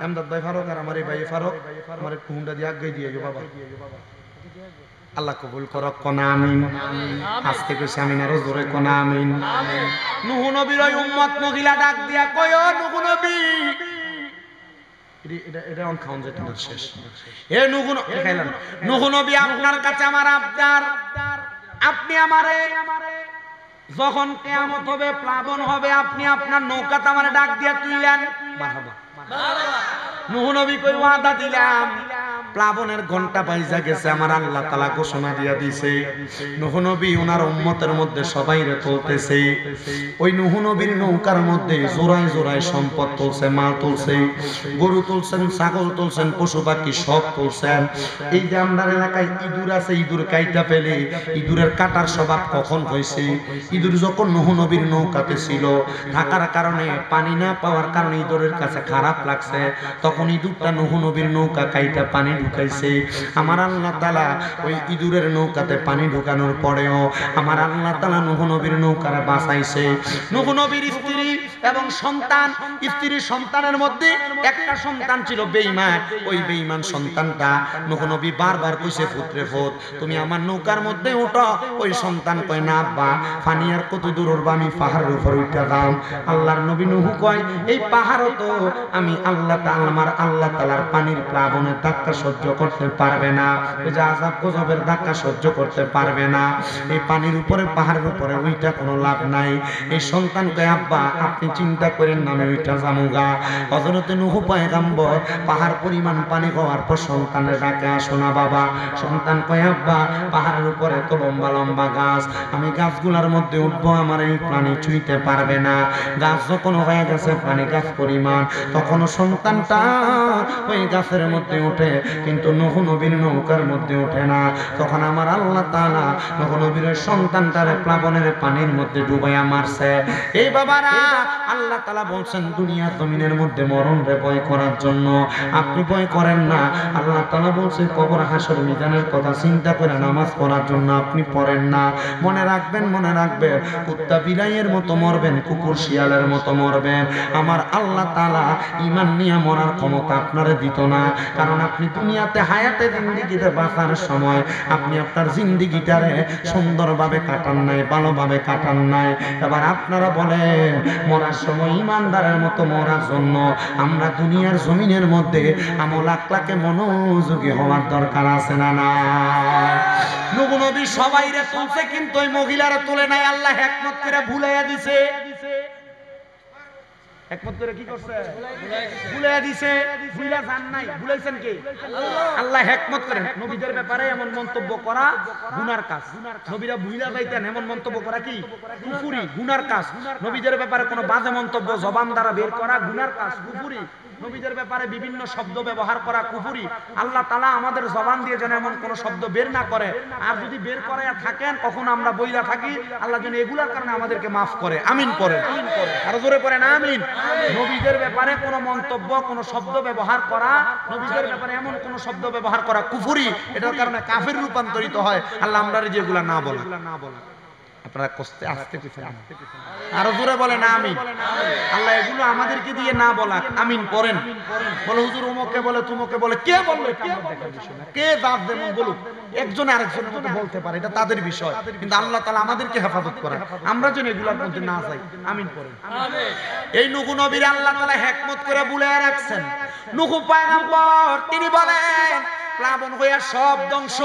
A: এমদাদ ভাই ফারুক আর আমার এই ভাই ফারুক আমার একটু হুন্ডা দিয়ে আগে দিয়ে বাবা। আল্লাহ কবুল করক কোন আমিন। আস্তে কইছি আমিন, আরো জোরে কোন আমিন। নূহ নবীর ওই উম্মত মহিলা ডাক দিয়া কয়, ও নূহ নবী, এটা অন খাওন যেটা শেষ। এ নূহ নবী, আপনার কাছে আমার আবদার, আপনি আমারে যখন কিয়ামত হবে প্লাবন হবে আপনি আপনার নৌকাতে আমারে ডাক দিয়া তুইলেন। মারহাবা। নূহ নবী কই ওয়াদা দিলাম, প্লাবনের ঘন্টা বাইজা গেছে, আমার আল্লাহ তাআলা ঘোষণা দিয়া দিয়েছে। নূহ নবী ওনার উম্মতের মধ্যে সবাইরে তুলতেছে। ওই নূহ নবীর নৌকার মধ্যে জোড়ায় জোড়ায় সম্পদ তুলছে, মাল তুলছে, গরু তুলছেন, ছাগল তুলছেন, পশু পাখি সব তুলছেন। এই যে আমাদের এলাকায় ইঁদুর আছে, ইঁদুর কাইটা পেলে, ইঁদুরের কাটার স্বভাব কখন হয়েছে? ইঁদুর যখন নূহ নবীর নৌকাতে ছিল, থাকার কারণে পানি না পাওয়ার কারণে ইঁদুরের কাছে খারাপ লাগছে, তখন ইঁদুরটা নূহ নবীর নৌকা কাইটা পানি ঢুকাইছে। আমার আল্লাহ তাআলা ওই ইঁদুরের নৌকাতে পানি ঢুকানোর পরেও আমার আল্লাহ তাআলা নূহ নবীর নৌকারে বাঁচাইছে। নূহ নবীর স্ত্রী এবং সন্তান, স্ত্রীর সন্তানের মধ্যে একটা সন্তান ছিল বেঈমান। ওই বেঈমান সন্তানটা নূহ নবী বারবার কইছে, পুত্রে ফুত তুমি আমার নৌকার মধ্যে উঠো। ওই সন্তান কয়, না আব্বা, পানি আর কত দূর উঠবা, আমি পাহাড়ের উপর উঠা দাম। আল্লাহর নবী নূহ কয়, এই পাহাড়ও তো আমি আল্লাহ তাআলা, আমার আল্লাহ তাআলার পানির প্লাবনের ধাক্কা সহ্য করতে পারবে না, ওই যে আযাব গজবের ধাক্কা সহ্য করতে পারবে না। এই পানির উপরে, পাহাড়ের উপরে ওইটা কোনো লাভ নাই। এই সন্তান কয়, আব্বা আপনি চিন্তা করেন না, আমি ওইটা যামুগা। হযরত নূহ পয়গম্বর পাহাড় পরিমাণ পানি হওয়ার পর সন্তানের ডাকে, আসো না বাবা। সন্তান কয়, আব্বা পাহাড়ের উপরে তো লম্বা লম্বা গাছ, আমি গাছগুলোর মধ্যে উঠবো, আমার এই পানি ছুঁইতে পারবে না। গাছ যখন হয়ে গেছে পানি গাছ পরিমাণ, তখনও সন্তানটা ওই গাছের মধ্যে ওঠে, কিন্তু নূহ নবীর নৌকার মধ্যে ওঠে না। তখন আমার আল্লাহ তাআলা নূহ নবীর সন্তানটারে প্লাবনের পানির মধ্যে ডুবাইয়া মারছে। এই বাবারা, আল্লাহ তাআলা বলছেন দুনিয়ার জমিনের মধ্যে মরণরে ভয় করার জন্য, আপনি ভয় করেন না। আল্লাহ তাআলা বলছে কবর হাসর মিজানের কথা চিন্তা করে নামাজ পড়ার জন্য আপনি পড়েন না। মনে রাখবেন, মনে রাখবেন, কুত্তা বিলাইয়ের মতো মরবেন, কুকুর শিয়ালের মতো মরবেন। আমার আল্লাহ তাআলা ঈমান নিয়ে মরার ক্ষমতা আপনারে দিত না, কারণ আপনি দুনিয়াতে হায়াতে জিন্দেগিতে বাঁচার সময় আপনি আপনার জিন্দেগিটারে সুন্দরভাবে কাটান নাই, ভালোভাবে কাটান নাই। এবার আপনারা বলেন, মরার সময় ঈমানদারের মতো মরার জন্য আমরা দুনিয়ার জমিনের মধ্যে আমল আখলাকে মনোযোগী হওয়ার দরকার আছে না? না, নূহ নবী সবাইরে তুলছে, কিন্তু ওই মহিলারে তুলে নাই। আল্লাহ হিকমত করে ভুলাইয়া দিছে। হিকমত করে কি করছে? ভুলাইয়া দিছে। ভুলা জান নাই, ভুলাইছেন কে? আল্লাহ হিকমত করে। নবীদের ব্যাপারে এমন মন্তব্য করা গুনার কাজ। নবীরা ভুলা যাইতেন, এমন মন্তব্য করা কি? কুফরি, গুনার কাজ। নবীদের ব্যাপারে কোনো বাজে মন্তব্য জবান দ্বারা বের করা গুনার কাজ, কুফরি। নবীদের ব্যাপারে বিভিন্ন শব্দ ব্যবহার করা কুফরি। আল্লাহ তাআলা আমাদের জবান দিয়ে যেন এমন কোন শব্দ বের না করে, আর যদি বের করে থাকেন কখন আমরা বইলা থাকি, আল্লাহ যেন এগুলোর কারণে আমাদেরকে মাফ করে। আমিন পড়ে, আর জোরে পড়েন আমিন। নবীদের ব্যাপারে কোনো মন্তব্য, কোনো শব্দ ব্যবহার করা, নবীদের ব্যাপারে এমন কোন শব্দ ব্যবহার করা কুফরি, এটার কারণে কাফের রূপান্তরিত হয়। আল্লাহ আমরা যেগুলা না বলা, আপনারা কষ্টে আসতে পিছনে আরো জোরে বলেন আমিন। আল্লাহ এগুলো আমাদেরকে দিয়ে না বলা, আমিন পড়েন। বলে হুজুর অমুকে বলে, তুমুকে বলে, কে বললো? কে দাঁত যেমন বলুক, একজন আরেকজনের মতো বলতে পারে, এটা তাদের বিষয়, কিন্তু আল্লাহ তাআলা আমাদেরকে হেফাজত করে, আমরা যেন এগুলোর মধ্যে না যাই। আমিন পড়েন। এই নূহ নবীর আল্লাহ তাআলা হিকমত করে বুলায় রাখছেন। নূহ পয়গম্বর তিনি বলেন প্লাবন হইয়া সব ধ্বংস।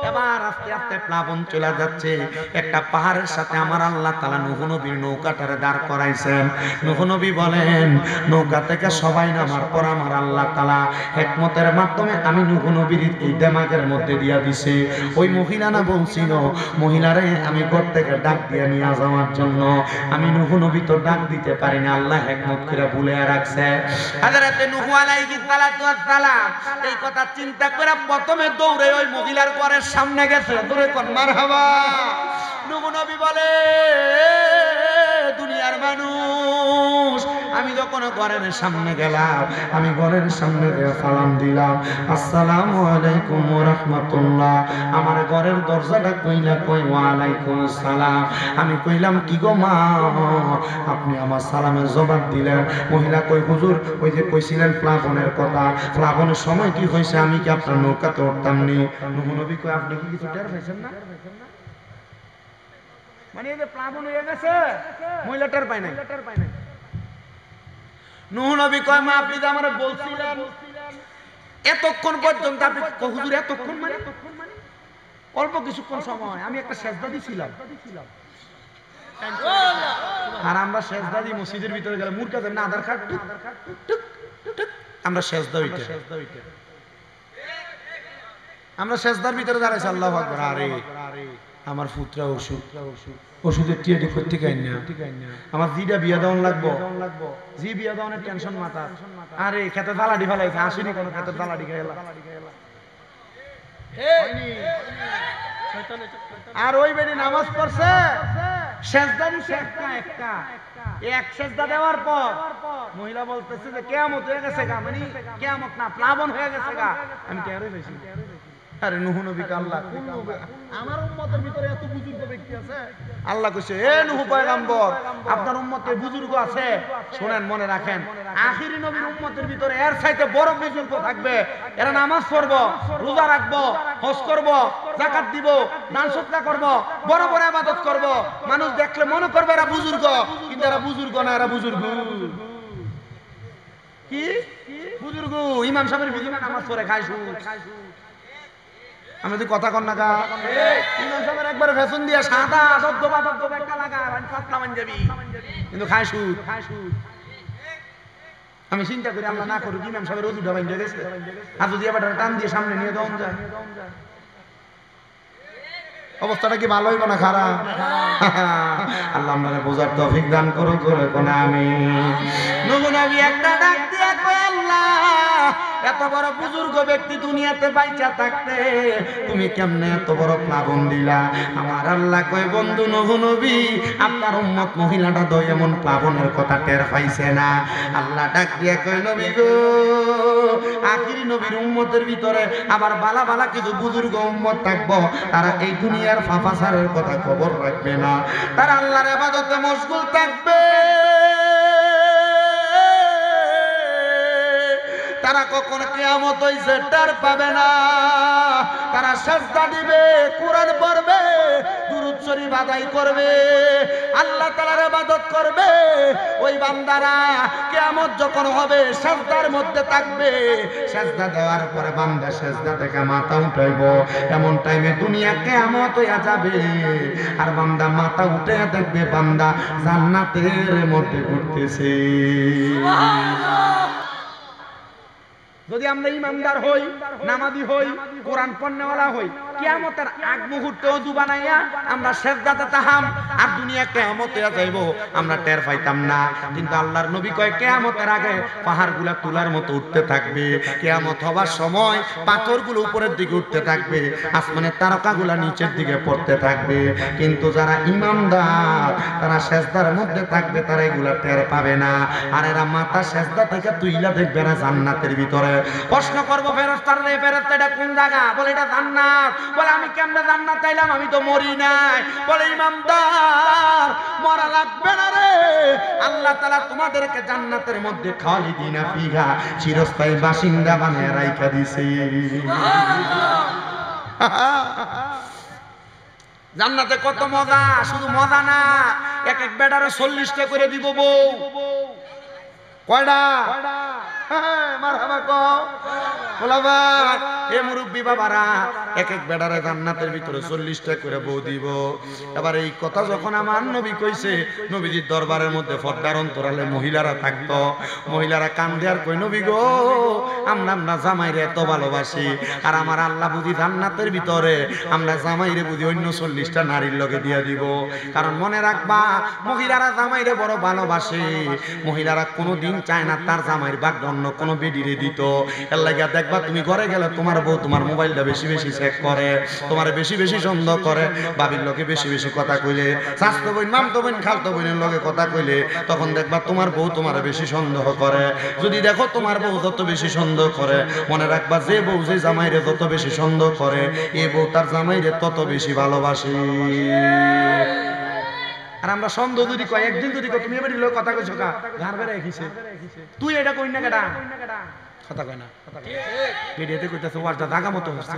A: এবার আস্তে আস্তে প্লাবন চলে যাচ্ছে। একটা পাহাড়ের সাথে আমার আল্লাহ তাআলা নূহ নবীর নৌকাটারে দাঁড় করাইছেন। নূহ নবী বলেন, নৌকা থেকে সবাই নামার পর আমার আল্লাহ তাআলা হিকমতের মাধ্যমে আমি নূহ নবীর এই দিমাগের মধ্যে দিয়া দিছি। ওই মহিলা না বলছিল, মহিলারে আমি ঘর থেকে ডাক দিয়ে নিয়ে যাওয়ার জন্য, আমি নূহ নবী তো ডাক দিতে পারি না, আল্লাহ হিকমত করে ভুলিয়ে রাখছে। হযরত নূহ আলাইহিস সালাতু ওয়াস সালাম এই কথা চিন্তা করে প্রথমে দৌড়ে ওই মহিলার ঘরের সামনে গেছে। দৌড়ে কোন মারহাবা। নূহ নবী বলে, দুনিয়ার মানুষ, আমি যখন ঘরের সামনে গেলাম, আমি ঘরের সামনে গিয়ে সালাম দিলাম, আসসালামু আলাইকুম ওয়া রাহমাতুল্লাহ। আমার ঘরের দরজাটা কইলা কই ওয়া আলাইকুম আসসালাম। আমি কইলাম, কি গো মা, আপনি আমার সালামের জবাব দিলেন। মহিলা কই, হুজুর ওই যে কইছিলেন প্লাবনের কথা, প্লাবনের সময় কি হয়েছে, আমি কি আপনার নৌকাতে উঠতাম নি? নূহ নবী কই, আপনি কি কিছু টের পাইছেন না? মানে এই যে প্লাবন হয়ে গেছে, মহিলাটার পায় নাই। নূহ নবী কয়, মা আপনি তো আমারে বলছিলেন এতক্ষণ পর্যন্ত, আপনি হুজুর এতক্ষণ মানে অল্প কিছুক্ষণ সময়, আমি একটা সেজদা দিছিলাম। আর আমরা সেজদা দিই মসজিদের ভিতরে গেলে মুরকা দেন না, আধার কার্ড টুক টুক টুক, আমরা সেজদা হইতে, আমরা সেজদার ভিতরে দাঁড়াইছি, আল্লাহু আকবার। আরে আমার পুত্রা ওষুধের টিয়াটি করতে গাই না, আমার জিটা বিয়া দেওয়ান লাগবো, জি বিয়া দেওয়ানের টেনশন মাথা। আরে খেতে দালাডি ফেলাইছে, আসেনি কোনো খেতে দালাডি খাইলা। আর ওই বেডি নামাজ পড়ছে, সেজদা দিছে একটা এক সেজদা দেওয়ার পর মহিলা বলতেছে যে কিয়ামত হয়ে গেছে গা, মানে কিয়ামত না, প্লাবন হয়ে গেছে গা। আমি টেরই পেয়েছি। আরে নূহ নবীকে আল্লাহ, আমার উম্মতের ভিতরে এত বুজুর্গ ব্যক্তি আল্লাহ কইছে এ নূহ পয়গম্বর আপনার উম্মতে বুজুর্গ আছে শুনেন মনে রাখেন আখিরি নবীর উম্মতের ভিতরে এর চাইতে বড় বুজুর্গ থাকবে এরা নামাজ পড়বো রোজা রাখবো হজ করবো যাকাত দিব দান সদকা করবো বড় বড় ইবাদত করবো মানুষ দেখলে মনে করবে এরা বুজুর্গ কিন্তু এরা বুজুর্গ না এরা বুজুর্গ কি বুজুর্গ ইমাম সাহেবের ভিতরে নামাজ পড়ে খায় সুদ আমি যদি কথা কন না গা ইমাম সাহেবের একবার ফ্যাশন দিয়া সাদা দবদবা দবদবা একটা লাগা আর পাতলা মান যাবি কিন্তু খায় সুদ আমি চিন্তা করি আল্লাহ না করুক ইমাম সাহেবের ওজুটা বাইন্ধে গেছে আর যদি আবার টান দিয়ে সামনে নিয়ে দম যায় অবস্থাটা কি ভালো হইব না খারাপ আল্লাহ আমাদের বোঝার তৌফিক দান করুন করে কোন আমিন নূহ নবী একটা ডাক দিয়া কয় আল্লাহ এত বড় বুজুর্গ ব্যক্তি দুনিয়াতে বাইচা থাকতে তুমি কেমনে এত বড় প্লাবন দিলা আমার আল্লাহ কয় বন্ধু নূহ নবী আপনার উম্মত মহিলাটা তো এমন প্লাবনের কথা টের পাইছে না আল্লাহ ডাক দিয়া কয় নবী গো আখিরি নবীর উম্মতের ভিতরে আবার বালা বালা কিছু বুজুর্গ উম্মত থাকবো তারা এই দুনিয়ার ফাফাসারের কথা খবর রাখবে না তারা আল্লাহর ইবাদতে মশগুল থাকবে তারা কখনো কিয়ামত হইছে টের পাবে না তারা সিজদা দিবে কোরআন পড়বে দুরূদ শরীফ আদায় করবে আল্লাহ তাআলার ইবাদত করবে ওই বান্দারা কিয়ামত যখন হবে সিজদার মধ্যে থাকবে সিজদা দেওয়ার পরে বান্দা সিজদা থেকে মাথা উঠাইবো এমন টাইমে দুনিয়া কিয়ামত হইয়া যাবে আর বান্দা মাথা উঠে দেখবে বান্দা জান্নাতের মধ্যে ঘুরতেছে সুবহানাল্লাহ যদি আমরা ইমানদার হই নামাজি হই কোরআন পড়নেওয়ালা হই কিয়ামতের আগ মুহূর্তে ওযু বানাইয়া আমরা সিজদাতে তাহাম আর দুনিয়া কিয়ামত হইয়া যাইব আমরা টের পাইতাম না কিন্তু আল্লাহর নবী কয় কিয়ামতের আগে পাহাড়গুলা তুলার মতো উঠতে থাকবে কিয়ামত হবার সময় পাথরগুলো উপরের দিকে উঠতে থাকবে আসমানের তারকাগুলা নিচের দিকে পড়তে থাকবে কিন্তু যারা ইমানদার তারা সিজদার মধ্যে থাকবে তারা এগুলা টের পাবে না আর এরা মাথা সিজদা থেকে তুইলা দেখবে না জান্নাতের ভিতরে প্রশ্ন করব ফেরেশতারা রে ফেরেশতা এটা কোন জায়গা বলে এটা জান্নাত বলে আমি কেমনে জান্নাত আইলাম আমি তো মরি নাই বলে ইমানদার মরা লাগবে না রে আল্লাহ তাআলা তোমাদেরকে জান্নাতের মধ্যে খালিদিনা ফিহা চিরস্থায়ী বাসিন্দা বানায় রাইখা দিয়েছে সুবহানাল্লাহ জান্নাতে কত মজা শুধু মজা না এক এক বেডারে 40টা করে দিব বউ কয়টা মারহাবা কো বলাবা এ মুরব্বি বাবারা এক এক বেডারে জান্নাতের ভিতরে 40টা করে বউ দিব এবার এই কথা যখন আমার নবী কইছে নবীজির দরবারের মধ্যে পর্দার অন্তরালে মহিলারা থাকতো মহিলারা কান্দে আর কই নবী গো আমরা জামাইরে এত ভালোবাসি আর আমার আল্লাহ বুঝি জান্নাতের ভিতরে আমরা জামাইরে বুঝি অন্য 40টা নারীর লগে দিয়া দিব কারণ মনে রাখবা মহিলারা জামাইরে বড় ভালোবাসে মহিলারা কোনোদিন চায় না তার জামাইর ভাগ্য অন্য কোনো বেডিরে দিত এর লাগা দেখবা তুমি ঘরে গেলে তোমার বউ তোমার মোবাইলটা বেশি বেশি চেক করে তোমার বেশি বেশি সন্দেহ করে বাবির লগে বেশি বেশি কথা কইলে শাস্তো বোন মামতো বোন খালতো বোনের লগে কথা কইলে তখন দেখবা তোমার বউ তোমার বেশি সন্দেহ করে যদি দেখো তোমার বউ যত বেশি সন্দেহ করে মনে রাখবা যে বউ যে জামাইরে যত বেশি সন্দেহ করে এই বউ তার জামাইরে তত বেশি ভালোবাসে আর আমরা সন্দেহ যদি কয় একদিন যদি তুমি এবারে লোক কথা কইছো কা ঘর বেরে রেখিছে তুই এটা কই না কেডা কথা কয় না ভিডিওতে কইতাছে ওয়াজটা জায়গা মতো হচ্ছে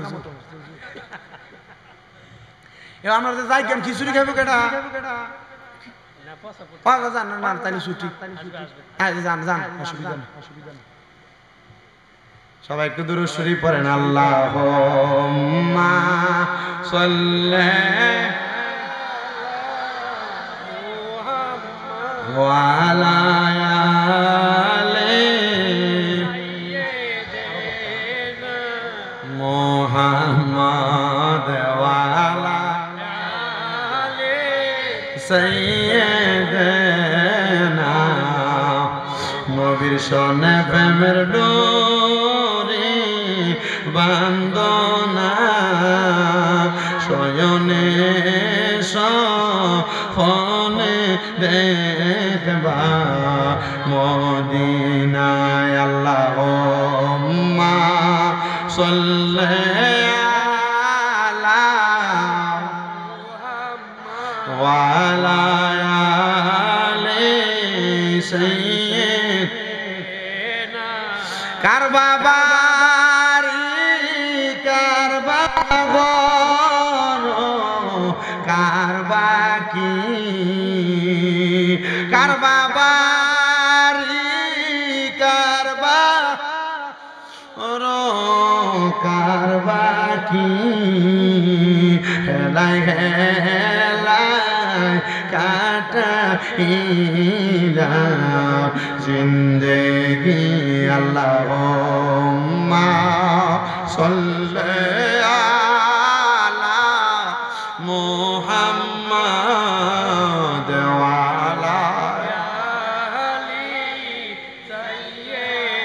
A: এ আমরা যে যাই কেন খিচুড়ি খাবো কেডা না পাঁচা জান না তাইলে ছুটি হ্যাঁ জান অসুবিধা নেই সবাই একটু দুরূদ শরীফ পড়েন আল্লাহুম্মা সাল্লি ওয়ালা আলি মুহাম্মদ ওয়ালা আলি সাইয়্যিদানা নবীর শোনে প্রেমের ডোরে বান্দনা শয়নে সফনে দেখবা মদিনায় আল্লাহুম্মা সাল্লি আলা ওয়ালা আলে সাইয়্যিদিনা কার বাবারি কার বাগর কার বাকি কার বাবারি কার বাগর কার বাকি হেলাই হেলাই কাটাইলা জিন্দেগি আল্লাহুম্মা সাল্লি আলা মুহাম্মাদ ওয়া আলা আলি সাইয়্যিদিনা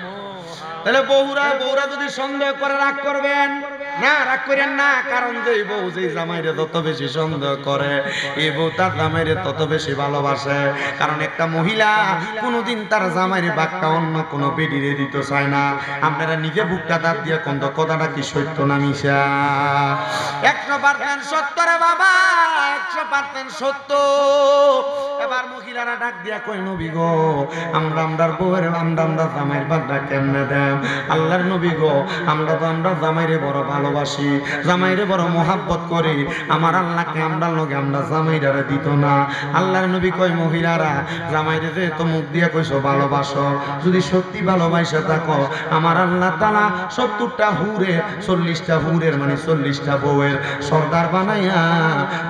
A: মুহাম্মাদ। তাহলে বউরা যদি সন্দেহ করে রাগ করবেন না, রাগ করেন না, কারণ যে বউ যে জামাইরে তত বেশি সন্দেহ করে এই বউ তার জামাইরে তত বেশি ভালোবাসে। কারণ একটা মহিলা কোনোদিন তার জামাইরে বাক্কা অন্য কোনো বেডিরে দিতে চায় না। আপনারা নিজে বুকটা দাঁত দিয়ে কোন কথাটা কি সত্য না মিশা? 100% সত্য রে বাবা, 100% সত্য। এবার মহিলারা ডাক দিয়া কই নবী গো আমরার বউয়ের আমরা জামাইয়ের বাগদা কেমনে দেন? আল্লাহর নবী গো আমরা জামাইরে বড় ভালোবাসি, জামাইরে বড় মোহাব্বত করি, আমার আল্লাহকে আমরা লগে আমরা জামাইরারে দিত না। আল্লাহর নবী কয় মহিলারা জামাইরে যে তো মুখ দিয়ে কইছো ভালোবাসো, যদি সত্যি ভালোবাসা থাকো আমার আল্লাহ তাআলা 70টা হুরে 40টা হুরের মানে 40টা বউয়ের সর্দার বানাইয়া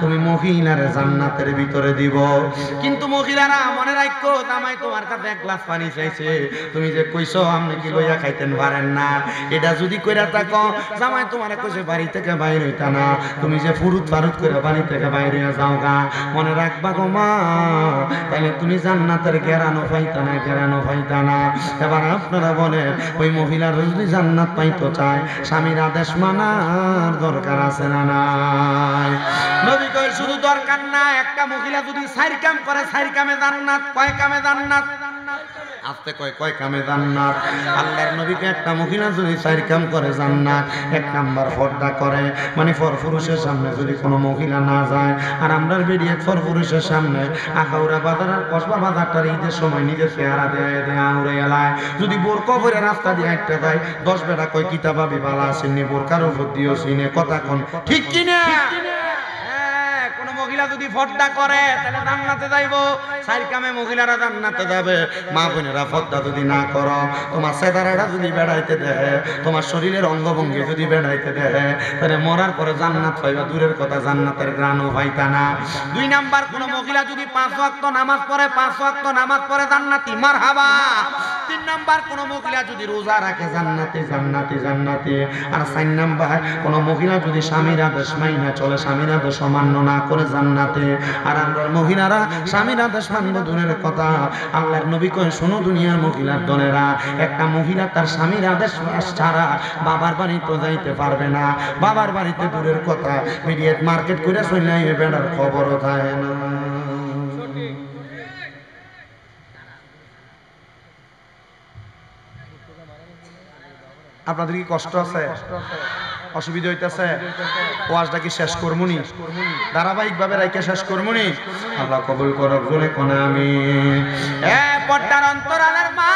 A: তুমি মহিলারে জান্নাতের ভিতরে দিব। কিন্তু মহিলারা মনে রাখো জামাই তোমার কাছে এক গ্লাস পানি চাইছে, তুমি যে কইছো আপনি কি লইয়া খাইতেন পারেন না, এটা যদি কইরা থাকো জামাই তোমারে কইছে বাড়ি থেকে বাইর হইতা না, তুমি যে ফুরুত ফারুত করে বাড়ি থেকে বাইরে যাও গা, মনে রাখবা গো মা তাহলে তুমি জান্নাতের গেরানো পাইতা না, গেরানো পাইতা না। এবার আপনারা বলেন ওই মহিলার যদি জান্নাত পাইতে চায় স্বামীর আদেশ মানার দরকার আছে না নাই? নবী কয় শুধু দরকার না, একটা মহিলা যদি 4 কাম করে 4 কামে জান্নাত। কয় কামে জান্নাত? আস্তে কয় কামে জান্নাত? আল্লাহর নবীকে একটা মহিলা যদি 4 কাম করে জান্নাত। 1 নাম্বার পর্দা করে, মানে পরপুরুষের সামনে যদি কোনো মহিলা না যায়। আর আমরার বেরিয়ে পরপুরুষের সামনে আখাউড়া বাজার আর কসবা বাজারটার ঈদের সময় নিজের চেহারা দেয় আউড়ে এলায় যদি বোরকা পরে রাস্তা দিয়ে একটা যায় 10 বেটা কয় কিতাবাবি বালা আসেননি বোরকার উপর দিও সিনে কথা কোন ঠিক কিনা? মহিলা যদি পর্দা করে তাহলে জান্নাতে যাইবো। 4 কামে মহিলারা জান্নাতে যাবে। মা বোনেরা পর্দা যদি না করো, তোমার সেদারাটা যদি বেড়াইতে দেয়, তোমার শরীরের অঙ্গভঙ্গি যদি বেড়াইতে দেয়, তাহলে মরার পরে জান্নাত পাইবা দূরের কথা জান্নাতের গ্রাণও পাইতা না। 2 নাম্বার কোন মহিলা যদি 5 ওয়াক্ত নামাজ পড়ে, 5 ওয়াক্ত নামাজ পড়ে জান্নাতি মারহাবা। 3 নাম্বার কোন মহিলা যদি রোজা রাখে জান্নাতি জান্নাতি জান্নাতি। আর 4 নাম্বার কোন মহিলা যদি স্বামীর আদেশ মাইনা চলে, স্বামীর আদেশ অমান্য না করে জান্নাতে। আর আমরা মহিলারা স্বামীর আদেশ মানব দূরের কথা, আল্লাহর নবী কয় শোনো দুনিয়ার মহিলার দলেরা, একটা মহিলা তার স্বামীর আদেশ ছাড়া বাবার বাড়িতে যাইতে পারবে না। বাবার বাড়িতে দূরের কথা মিডিয়েট মার্কেট করে চলে আইবে, বেড়ার খবরও থাকে না। আপনাদের কি কষ্ট আছে? অসুবিধা হইতেছে? ওয়াজটা কি শেষ করমুনি? ধারাবাহিক ভাবে রাইকে শেষ করমুনি? আল্লাহ কবুল করুক, জোরে কোন আমিন। এ পর্দার অন্তরালের মা,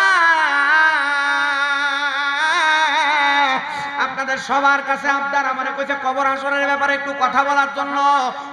A: আপনাদের সবার কাছে আবদার, আমারে কইছে কবর হাসরের ব্যাপারে একটু কথা বলার জন্য।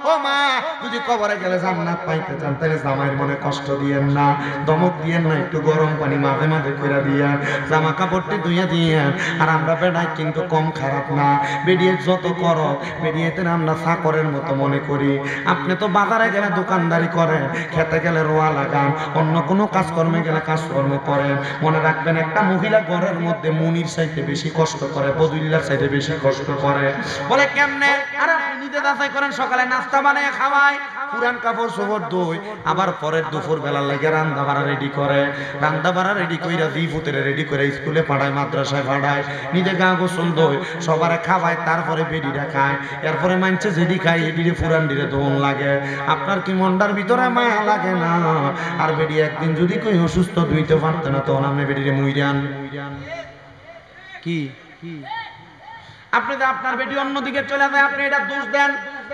A: ও মা, যদি কবরে গেলে জান্নাত পাইতে চান তাহলে জামাইয়ের মনে কষ্ট দিয়েন না, ধমক দিয়েন না, একটু গরম পানি মাঝে মাঝে কইরা দিয়েন, জামা কাপড়টি ধুইয়া দিয়েন। আর আমরা বেড়াই কিন্তু কম খারাপ না, বেরিয়ে যত করো বেরিয়েতে আমরা চাকরের মতো মনে করি। আপনি তো বাজারে গেলে দোকানদারি করেন, খেতে গেলে রোয়া লাগান, অন্য কোনো কাজকর্মে গেলে কাজকর্ম করেন। মনে রাখবেন একটা মহিলা ঘরের মধ্যে মুনির চাইতে বেশি কষ্ট করে, বদুল্লার চাইতে বেশি কষ্ট করে। বলে কেমনে? আরে নিজে যাচাই করেন, সকালে নাস্তা বানিয়ে খাওয়ায়, পুরান কাপড় চোপড় ধুই, আবার পরের দুপুর বেলা লাগে রান্না বাড়া রেডি করে, রান্না বাড়া রেডি কইরা দি পুতেরে রেডি করে স্কুলে পাঠায়, মাদ্রাসায় পাঠায়, নিজে গা গোসল ধোয়, সবারে খাওয়ায়, তারপরে বেডিটা খায়। এরপরে মানছে যেদি খায় এডিরে পুরান দিলে দোন লাগে। আপনার কি মনটার ভিতরে মায়া লাগে না? আর বেডি একদিন যদি কই অসুস্থ ধুইতে পারতে না, তখন আপনি বেডিরে মুইরান কি আপনি যে আপনার বেটি অন্যদিকে চলে যায়, আপনি এটা দোষ দেন।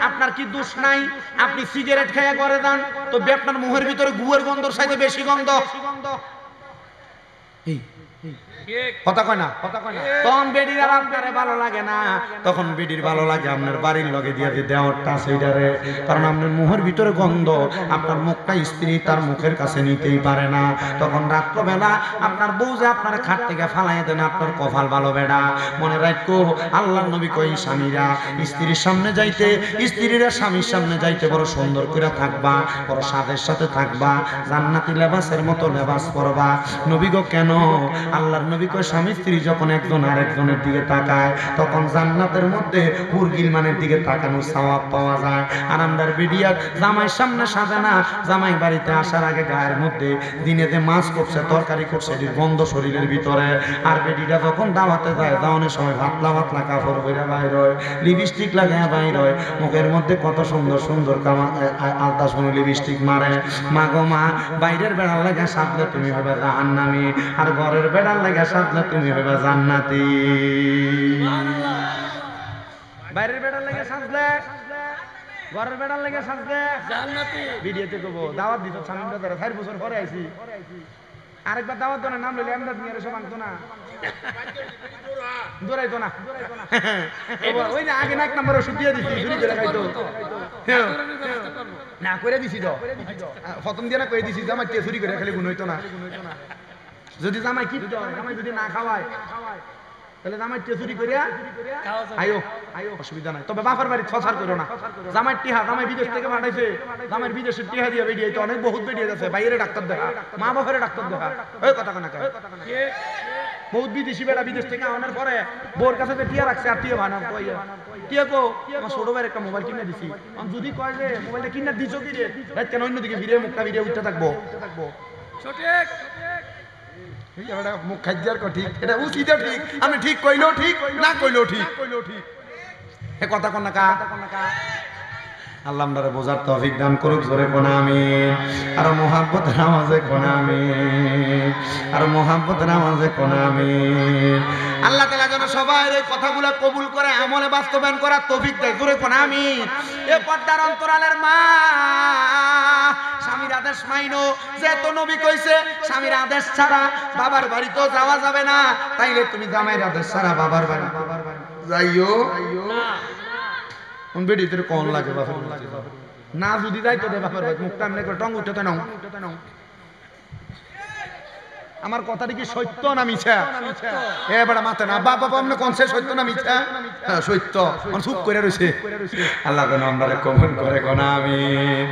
A: আপনার কি দোষ নাই? আপনি সিগারেট খেয়ে করে দেন, তো আপনার মুখের ভিতরে গুয়ের গন্ধর সাথে বেশি গন্ধ। কথা কয় না, তখন বেডির আর আপনারে ভালো লাগে না, তখন বেডির ভালো লাগে আপনার বাড়ির লগে দিয়ে যে দেওয়ারটা সেইটারে, কারণ আপনার মুখের ভিতরে গন্ধ, আপনার মুখটা স্ত্রী তার মুখের কাছে নিতেই পারে না। তখন রাত্রবেলা আপনার বউ যে আপনার খাট থেকে ফালাইয়া দেন, আপনার কপাল ভালো বেড়া। মনে রাখো আল্লাহর নবী কই স্বামীরা স্ত্রীর সামনে যাইতে, স্ত্রীরা স্বামীর সামনে যাইতে বড় সুন্দর করে থাকবা, বড় সাদের সাথে থাকবা, জান্নাতি লেবাসের মতো লেবাস পরবা। নবী গো কেন? আল্লাহর নবী কয় স্বামী স্ত্রী যখন একজন আরেকজনের দিকে তাকায়, তখন জান্নাতের মধ্যে হুরগিলমানের দিকে তাকানোর সওয়াব পাওয়া যায়। আর আমরার বিডিয়া জামাইয়ের সামনে সাজে না, জামাই বাড়িতে আসার আগে গায়ের মধ্যে দিনেতে মাছ করছে, তরকারি করছে, এটির গন্ধ শরীরের ভিতরে। আর বেডিটা যখন দাওয়াতে যায়, দাওয়ানোর সময় ভাতলা ভাতলা কাপড় পরে বাইর হয়, লিপস্টিক লাগায় বাইর হয়, মুখের মধ্যে কত সুন্দর সুন্দর আলতা শুনে লিপস্টিক মারে। মা গো মা, বাইরের বেড়ার লাগা সাজলে তুমি হবে জাহান্নামী, আর ঘরের বেড়ার লাগা সাজলে তুমি হবে জান্নাতি। বাইরের বেড়ার লাগা সাজলে, ঘরের বেড়ার লাগা সাজলে জান্নাতি। ভিডিওতে কব দাওয়াত দিত স্বামীরা, ধরে 4 বছর পরে আইছি, আরেকবার দাওয়াত দোনা নাম লইলে আমরা নিয়ে এসে মানতো না, দৌড়াইতো না। ওই যে আগে না 1 নম্বর ওষুধ দিয়ে দিছি, চুরি করে খাইতো না, করে দিছি তো প্রথম দিয়ে না করে দিছি, জামাই চুরি করে খালি গুণ হইতো না। যদি জামাই কি জামাই যদি না খাওয়ায়, তাহলে জামাই চুরি করে আয়ো আয়ো, অসুবিধা নাই। তবে বাপের বাড়ি ছছার করো না। জামাই টিহা, জামাই বিদেশ থেকে পাঠাইছে, জামাইয়ের বিদেশের টিহা দিয়ে বেরিয়ে তো অনেক বহুত বেরিয়ে গেছে, বাইরে ডাক্তার দেখা, মা বাপের ডাক্তার দেখা। ওই কথা কেন বহুত বিদেশি বেড়া বিদেশ থেকে আনার পরে বোর কাছে যে টিয়া রাখছে, আর টিয়া ভানা টিয়া কো আমার ছোট ভাইয়ের একটা মোবাইল কিনে দিছি, যদি কয় যে মোবাইলটা কিনে দিছো কি রে, কেন অন্যদিকে ভিড়ে মুখটা ভিড়ে উঠতে থাকবো। মুখ খাইয়ার ঠিক, এটা উচিত ঠিক, আমি ঠিক কইলেও ঠিক, না কইলেও ঠিক, এ কথা কোন না। আল্লাহ আমাদের বোঝার তৌফিক দান করুক, জোরে কোন আমিন। আর মুহাব্বতের আওয়াজে কোন আমিন, আর মুহাব্বতের আওয়াজে কোন আমিন। আল্লাহ তাআলা যেন সবাই এই কথাগুলো কবুল করে আমলে বাস্তবায়ন করার তৌফিক দেয়, জোরে কোন আমিন। এ পর্দার অন্তরালের মা, স্বামীর আদেশ মাইনো, যেহেতু নবী কইছে স্বামীর আদেশ ছাড়া বাবার বাড়িতেও যাওয়া যাবে না, তাইলে তুমি জামাইয়ের আদেশ ছাড়া বাবার বাড়ি যাইও কোন বেডি তোর কোন লাগে বাপের না, যদি যাই তো দে বাপের বাড়ি মুখটা এমনি করে টং উঠতে নাও। আমার কথাটা কি সত্য না মিছা? এ বড় মাথা না বাবা বাবা আমনে কোন সে সত্য না মিছা? হ্যাঁ সত্য, কোন চুপ করে রইছে। আল্লাহ যেন আমারে কবুল করে কোন আমিন।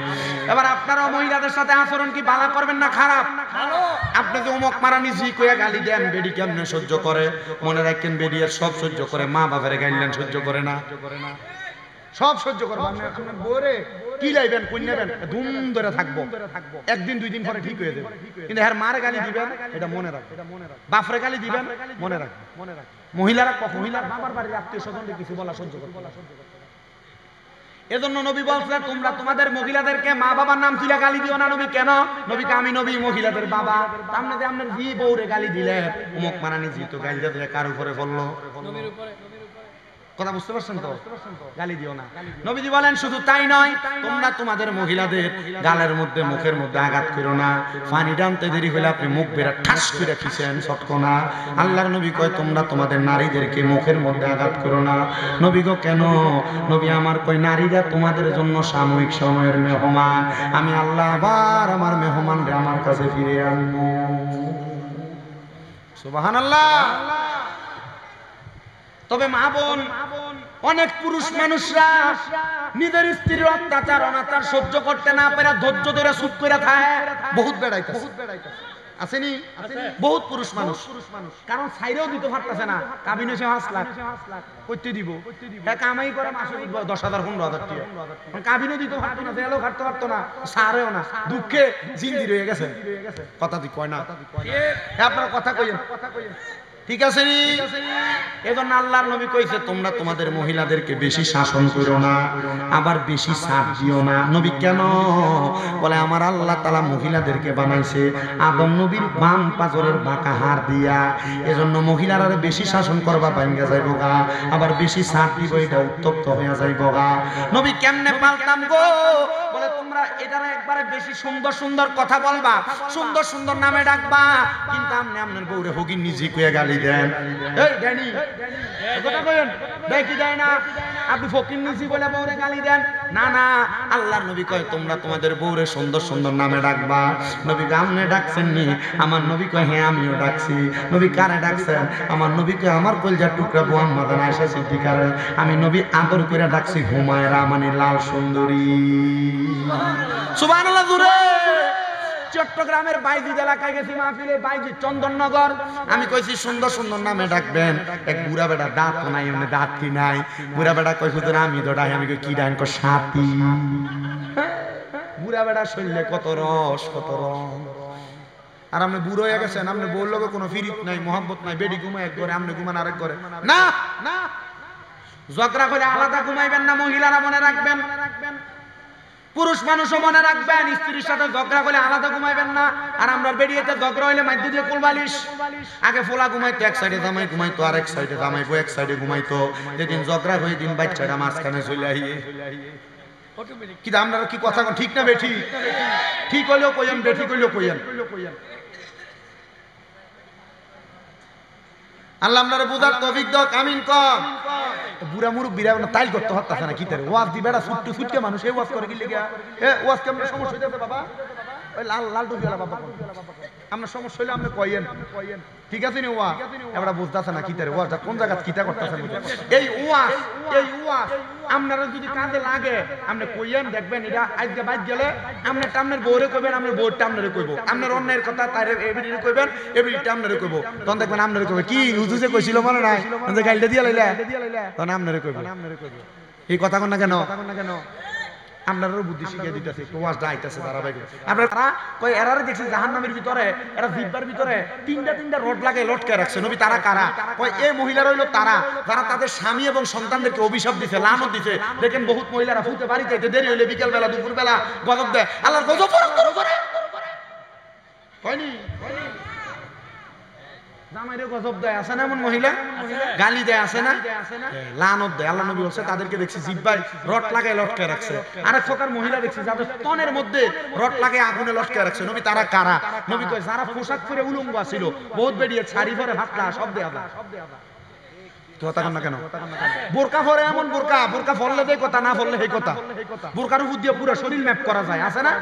A: এবার আপনারা মহিলাদের সাথে আচরণ কি ভালো করবেন না খারাপ? ভালো। আপনি যে উমক মারানি জি কইয়া গালি দেন, বেডি কেমনে সহ্য করে? মনে রাখেন বেডি আর সব সহ্য করে, মা বাবারে গাইলেন সহ্য করে না, সব সহ্য করবো। আপনার বউরে কি লাইবেন কোন নেবেন, ধুম ধরে থাকবো, একদিন 2 দিন পরে ঠিক হয়ে যাবে। কিন্তু হ্যাঁ মারে গালি দিবেন, এটা মনে রাখবেন। বাপরে গালি দিবেন, মনে রাখবেন। মহিলারা মহিলার বাবার বাড়ির আত্মীয় স্বজনকে কিছু বলা সহ্য করবে। এজন্য নবী বলছেন তোমরা তোমাদের মহিলাদেরকে মা বাবার নাম তুলে গালি দিও না। নবী কেন? নবীকে আমি নবী মহিলাদের বাবা, সামনে যে আপনার জি বউরে গালি দিলে, উমক মারানি জি তো গালি দিলে কার উপরে বললো? নবীর উপরে। কথা বুঝতে পারছেন তো? গালি দিও না। নবীজি বলেন শুধু তাই নয়, তোমরা তোমাদের মহিলাদের গালের মধ্যে মুখের মধ্যে আঘাত করো না। পানি টানতে দেরি হলে আপনি মুখ বেরা ঠাস করে খিসেন সটকো না। আল্লাহর নবী কয় তোমরা তোমাদের নারীদেরকে মুখের মধ্যে আঘাত করো না। নবী গো কেন? নবী আমার কয় নারীরা তোমাদের জন্য সাময়িক সময়ের মেহমান, আমি আল্লাহ আবার আমার মেহমানরা আমার কাছে ফিরে আনবো। সুবহানাল্লাহ। তবে মা বোন, অনেক পুরুষ মানুষরা নিজের স্ত্রীর অত্যাচার অনাচার সহ্য করতে না পারে ধৈর্য ধরে চুপ করে থাকে, বহুত বেড়াইতেছে আসেনি বহুত পুরুষ মানুষ, কারণ ছাইরেও দিতে পারতেছে না। কাবিন হয়েছে 5 লাখ করতে দিব, কামাই করে মাসে 10,000 15,000 টাকা, কাবিনও দিতে পারতো না, জেলও খাটতে পারতো না, সারেও না, দুঃখে জিন্দি রয়ে গেছে। কথা দি কয় না, আপনার কথা কইেন ঠিক আছে নি? এজন্য আল্লাহর নবী কইছে তোমরা তোমাদের মহিলাদেরকে বেশি শাসন করো না, আবার বেশি ছাড় দিও না। নবী কেন? বলে আমার আল্লাহ তাআলা মহিলাদেরকে বানাইছে আদম নবীর বাম পাজরের বাঁকা হাড় দিয়া, এজন্য মহিলারা বেশি শাসন করবা ভাঙ্গা যাইব গা, আবার বেশি ছাড় দিব এটা উত্তপ্ত হয়ে যাইব গা। নবী কেমনে পাল্টাম গো? বলে তোমরা এটারে একবারে বেশি সুন্দর সুন্দর কথা বলবা, সুন্দর সুন্দর নামে ডাকবা, কিন্তু আপনি আপনার বউরে হগি নিজে কইয়া গালি দেন। এই ড্যানি কথা কইেন দেই কি দেয় না, আপনি ফকির নিজি বলে বউরে গালি দেন। না না, আল্লাহর নবী কয় তোমরা তোমাদের বউরে সুন্দর সুন্দর নামে ডাকবা। নবী গামনে ডাকছেন নি? আমার নবী কয় হ্যাঁ আমিও ডাকছি। নবী কারে ডাকছেন? আমার নবী কয় আমার কলজার টুকরা বউ আম্মা জান আয়েশা সিদ্দিকারে আমি নবী আদর করে ডাকছি হুমায়রা মানে লাল সুন্দরী। সুবহানাল্লাহ জোরে। চট্টগ্রামের বাইজিদ এলাকায় গেছি মাহফিলে, বাইজিদ চন্দননগর। আমি কইছি সুন্দর সুন্দর নামে ডাকবেন। এক বুড়া বেটা দাঁত নাই, এমনি দাঁত কি নাই। বুড়া বেটা কই হুজুর আমি তো ডাই। আমি কই কি ডাইন? কই সাথী। বুড়া বেটা শরীরে কত রস, কত রং। আর আপনি বুড়ো হয়ে গেছেন, আপনি বললো কোনো ফিরিত নাই, মোহাম্মত নাই, বেডি ঘুমায় এক ঘরে, আপনি ঘুমান আরেক ঘরে। না না, ঝগড়া করে আলাদা ঘুমাইবেন না, মহিলারা মনে রাখবেন। পুরুষ মানুষও মনে রাখবেন, স্ত্রীর সাথে ঝগড়া করলে আলাদা ঘুমাইবেন না। আর আমরা বেরিয়েতে ঝগড়া হইলে মাইদ্য দিয়ে কোলবালিশ। আগে ফোলা ঘুমাইতো এক সাইডে, জামাই ঘুমাইতো আর এক সাইডে, জামাইবো এক সাইডে ঘুমাইতো। যেদিন ঝগড়া হয়ে দিন বাচ্চাটা মাঝখানে চলে আইয়ে। কিন্তু আপনারা কি কথা ঠিক না বেঠি? ঠিক হইলেও কইেন, বেঠি কইলেও কইেন। আল্লাহ আপনারা বুঝার তৌফিক দাও, আমিন কম। বুড়া মুরব্বিরা তাইল করতে হচ্ছে না, কি তার ওয়াজ দি বেড়া ছুটকে মানুষ এই ওয়াজ করে কি লিগা? ওয়াজ কেমন সমস্যা হইতেছে বাবা? ওই লাল লাল টুপিওয়ালা বাবা আপনার সমস্যা হইলে আপনি কইেন, ঠিক আছে নি? ওয়া এবারে বুঝতেছে না কি তার ওয়াজটা কোন জায়গা কিতা করতেছে। এই ওয়াজ আপনারা যদি কাজে লাগে আপনি কইেন, দেখবেন এটা আজকে বাদ গেলে আপনি টামনের বউরে কইবেন, আপনার বউর টামনারে কইব, আপনার অন্যের কথা তার এবিডিরে কইবেন, এবিডি টামনারে কইব। তখন দেখবেন আপনারে কইবে কি হুজুর যে কইছিল মনে নাই, যে গাইলটা দিয়া লাইলা, তখন আপনারে কইব। এই কথা কোন না কেন? আপনারও বুদ্ধি শিখিয়ে দিতেছে, ওয়াজটা আইতাছে ধারাবাহিক। আপনারা কই এরারে দেখছি জাহান্নামের ভিতরে, এরা জিহ্বার ভিতরে তিনটা রড লাগে লটকে রাখছে। নবী তারা কারা? কই এই মহিলারা হইলো তারা যারা তাদের স্বামী এবং সন্তানদেরকে অভিশাপ দিছে, লানত দিছে। দেখেন বহুত মহিলারা ফুতে বাড়ি যাইতে দেরি হইলে বিকেল বেলা দুপুর বেলা গজব দেয়, আল্লাহর গজব করে কয়নি জামাইরে গজব দেয়, আছে না এমন মহিলা? গালি দেয়, আছে না? লানত দেয়। আল্লাহ নবী বলছে তাদেরকে দেখছি জিহ্বায় রড লাগায় লটকে রাখছে। আরেক প্রকার মহিলা দেখছি যাদের স্তনের মধ্যে রড লাগায় আগুনে লটকে রাখছে। নবী তারা কারা? নবী কয় যারা পোশাক পরে উলঙ্গ ছিল, বহুত বেরিয়ে শাড়ি পরে ভাতলা সব দেয়া যায়। কথা কন না কেন? বোরকা পরে এমন বোরকা, বোরকা পরলে দেয় কথা, না পরলে এই কথা। বোরকার উপর দিয়ে পুরো শরীর ম্যাপ করা যায়, আছে না?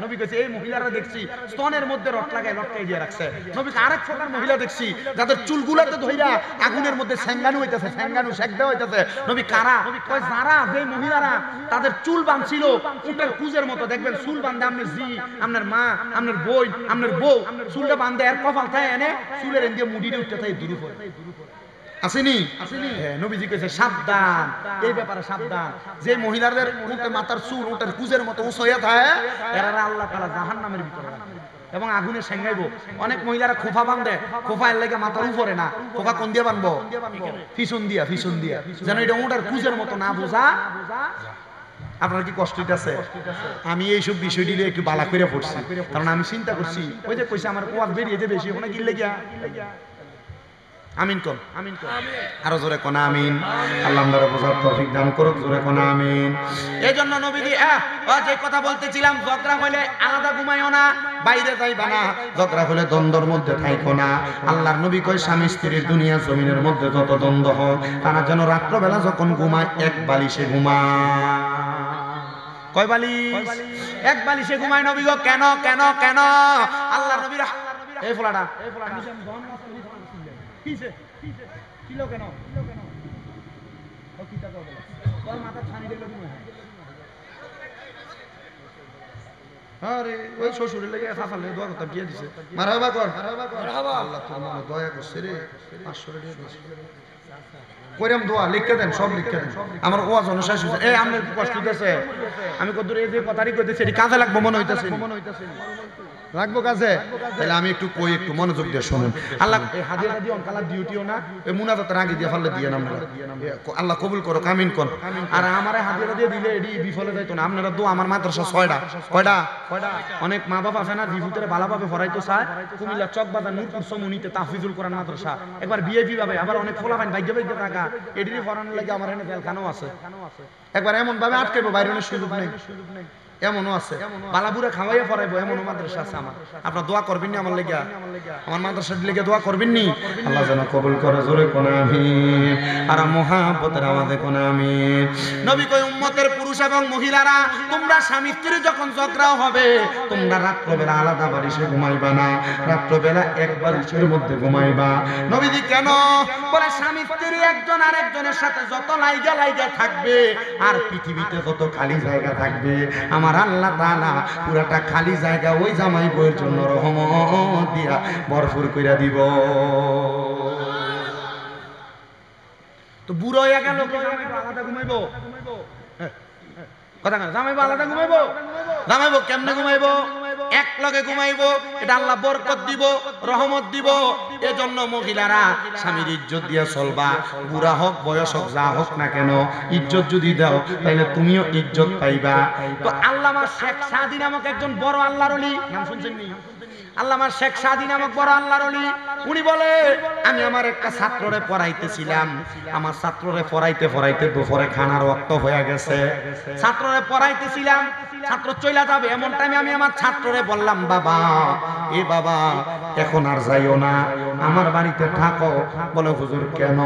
A: নবী কইছে এই মহিলারা দেখছি স্তনের মধ্যে রড লাগায় লটকাই দিয়ে রাখছে। নবী আরেক প্রকার মহিলা দেখছি যাদের চুলগুলাতে ধইরা আগুনের মধ্যে সেঙ্গানু হইতাছে, সেঙ্গানু শেক দেওয়া হইতাছে। নবী কারা? কয় যারা যে মহিলারা তাদের চুল বাঁধছিল উটের কুজের মতো, দেখবেন চুল বাঁধে আপনার জি, আপনার মা, আপনার বোন, আপনার বউ চুলটা বাঁধে আর কপাল থাকে এনে চুলের এনে মুড়িয়ে উঠতে থাকে দূরে পড়ে। আসেনি? নবীজি কইছে সাবধান, এই ব্যাপারে সাবধান। যে মহিলাদের উটের মাথার চুল উটের কুজের মতো উঁচু হয়ে থাকে, এরা আল্লাহ তাআলা জাহান্নামের ভিতরে রাখবে এবং আগুনে সেঙ্গাইবো। অনেক মহিলারা খোফা বাঁধে, খোফা এর লাগে মাথার উপরে না, খোফা কোন দিয়ে বাঁধবো? পিছন দিয়া, পিছন দিয়া, যেন এটা উটের কুজের মতো না বোঝা। আপনার কি কষ্ট হইতাছে? আমি এইসব বিষয় দিলে একটু বালা করে পড়ছি, কারণ আমি চিন্তা করছি ওই যে কইছে আমার ওয়াজ বেরিয়ে যে বেশি ওখানে গিলে গিয়া। আমিন কোন? আমিন কোন? আরো জোরে কোন আমিন। আল্লাহ আমাদের বোঝার তৌফিক দান করুক, জোরে কোন আমিন। এইজন্য নবীজি যে কথা বলতেছিলাম, ঝগড়া হইলে আলাদা ঘুমাইও না, বাইরে যাইবা না, ঝগড়া হইলে দ্বন্দ্বের মধ্যে থাইকো না। আল্লাহর নবী কয় স্বামী স্ত্রীর দুনিয়া জমিনের মধ্যে যত দ্বন্দ্ব হোক, তারা যেন রাত্রবেলা যখন ঘুমায় এক বালিশে ঘুমায়। কয় বালিশ? এক বালিশে ঘুমায় নবী গো। কেন কেন কেন? আল্লাহর নবীর এই ফলাটা কিসে কিলো কেন? ও কিটা করবে তোর মাথা ছানি দিলে কি হয়? আরে ওই শ্বশুরের লাগি ফাফালে দোয়া করতে দিয়ে দিছে। মারহাবা কর, মারহাবা। আল্লাহ তোমার দয়া করছে রে, 500 টাকা দিছে। কইরাম দোয়া লিখে দেন, সব লিখে দেন। আমার ওয়াজ অনুসার হইছে। এই আপনার কি কষ্ট হইতাছে? আমি কত দূর এই যে কথাই কইতেছি, এটি কাজে লাগবে মনে হইতাছে। রাখবো কাছে, তাহলে আমি একটু কই, একটু মনোযোগ দিয়ে শুনুন। আল্লাহ হাদিয়া দিয়ে অনকালা ডিউটিও না, এই মুনাজাতের আগে দিয়ে ফেললে দিয়ে নাম আল্লাহ কবুল করো, কামিন কোন। আর আমারে হাদিয়া দিয়ে দিলে এডি বিফলে যাইতো না। আপনারা দো আমার মাদ্রাসা 6টা, কয়টা অনেক মা বাবা আছে না ভিভুতের ভালোভাবে পড়াইতো চায়, কুমিল্লা চকবাজার নূরপুর সমুনিতে তাহফিজুল কোরআন মাদ্রাসা একবার বিএপি ভাবে, আবার অনেক ফোলাফাইন ভাগ্যে ভাগ্যে টাকা এডিরে পড়ানোর লাগে আমার এখানে জেলখানাও আছে। একবার এমন ভাবে আটকাইবো বাইরের সুযোগ নেই, এমনও আছে। বালাপুরে খাওয়াইয়া পড়াইবো, এমনও মাদ্রাসা আছে আমার। আপনারা দোয়া করবেন নি আমার লেগে, আমার মাদ্রাসার লেগে দোয়া করবেন নি? আল্লাহ যেন কবুল করে, জোরে কোন আমিন। আর মুহাব্বতের আওয়াজে কোন আমিন। নবী কই উম্মতের পুরুষ এবং মহিলারা, তোমরা স্বামী স্ত্রী যখন ঝগড়াও হবে, তোমরা রাত্রবেলা আলাদা বালিশে ঘুমাইবা না, রাত্রবেলা এক বালিশের মধ্যে ঘুমাইবা। নবীজি কেন বলে? স্বামী স্ত্রী একজন আরেকজনের সাথে যত লাইগা লাইগা থাকবে, আর পৃথিবীতে যত খালি জায়গা থাকবে, আমার আল্লাহ তাআলা পুরাটা খালি জায়গা ওই জামাই বউয়ের জন্য রহমত দিয়া ভরপুর কইরা দিব। তো বুড়ো হইয়া গেল আলাদা ঘুমাইবো, কথা না জামাইবো আলাদা ঘুমাইবো, জামাইবো কেমনে ঘুমাইবো? এক লগে ঘুমাইবো, এটা আল্লাহ বরকত দিব, রহমত দিব। এজন্য মহিলারা স্বামীর ইজ্জত দিয়া চলবা, বুড়া হোক বয়স হোক যা হোক না কেন, ইজ্জত যদি দাও তাহলে তুমিও ইজ্জত পাইবা। তো আল্লামা শেখ সাদি নামক একজন বড় আল্লাহর ওলি, নাম শুনছেন নি? আল্লামা শেখ সাদি নামক বড় আল্লাহর ওলি, উনি বলে আমি আমার একটা ছাত্ররে পড়াইতেছিলাম, আমার ছাত্ররে পড়াইতে পড়াইতে দুপুরে খানার ওয়াক্ত হয়ে গেছে, ছাত্ররে পড়াইতেছিলাম, ছাত্র চইলা যাবে, এমন টাইমে আমি আমার ছাত্ররে বললাম, বাবা এ বাবা এখন আর যাইও না, আমার বাড়িতে থাকো। বলে হুজুর কেন?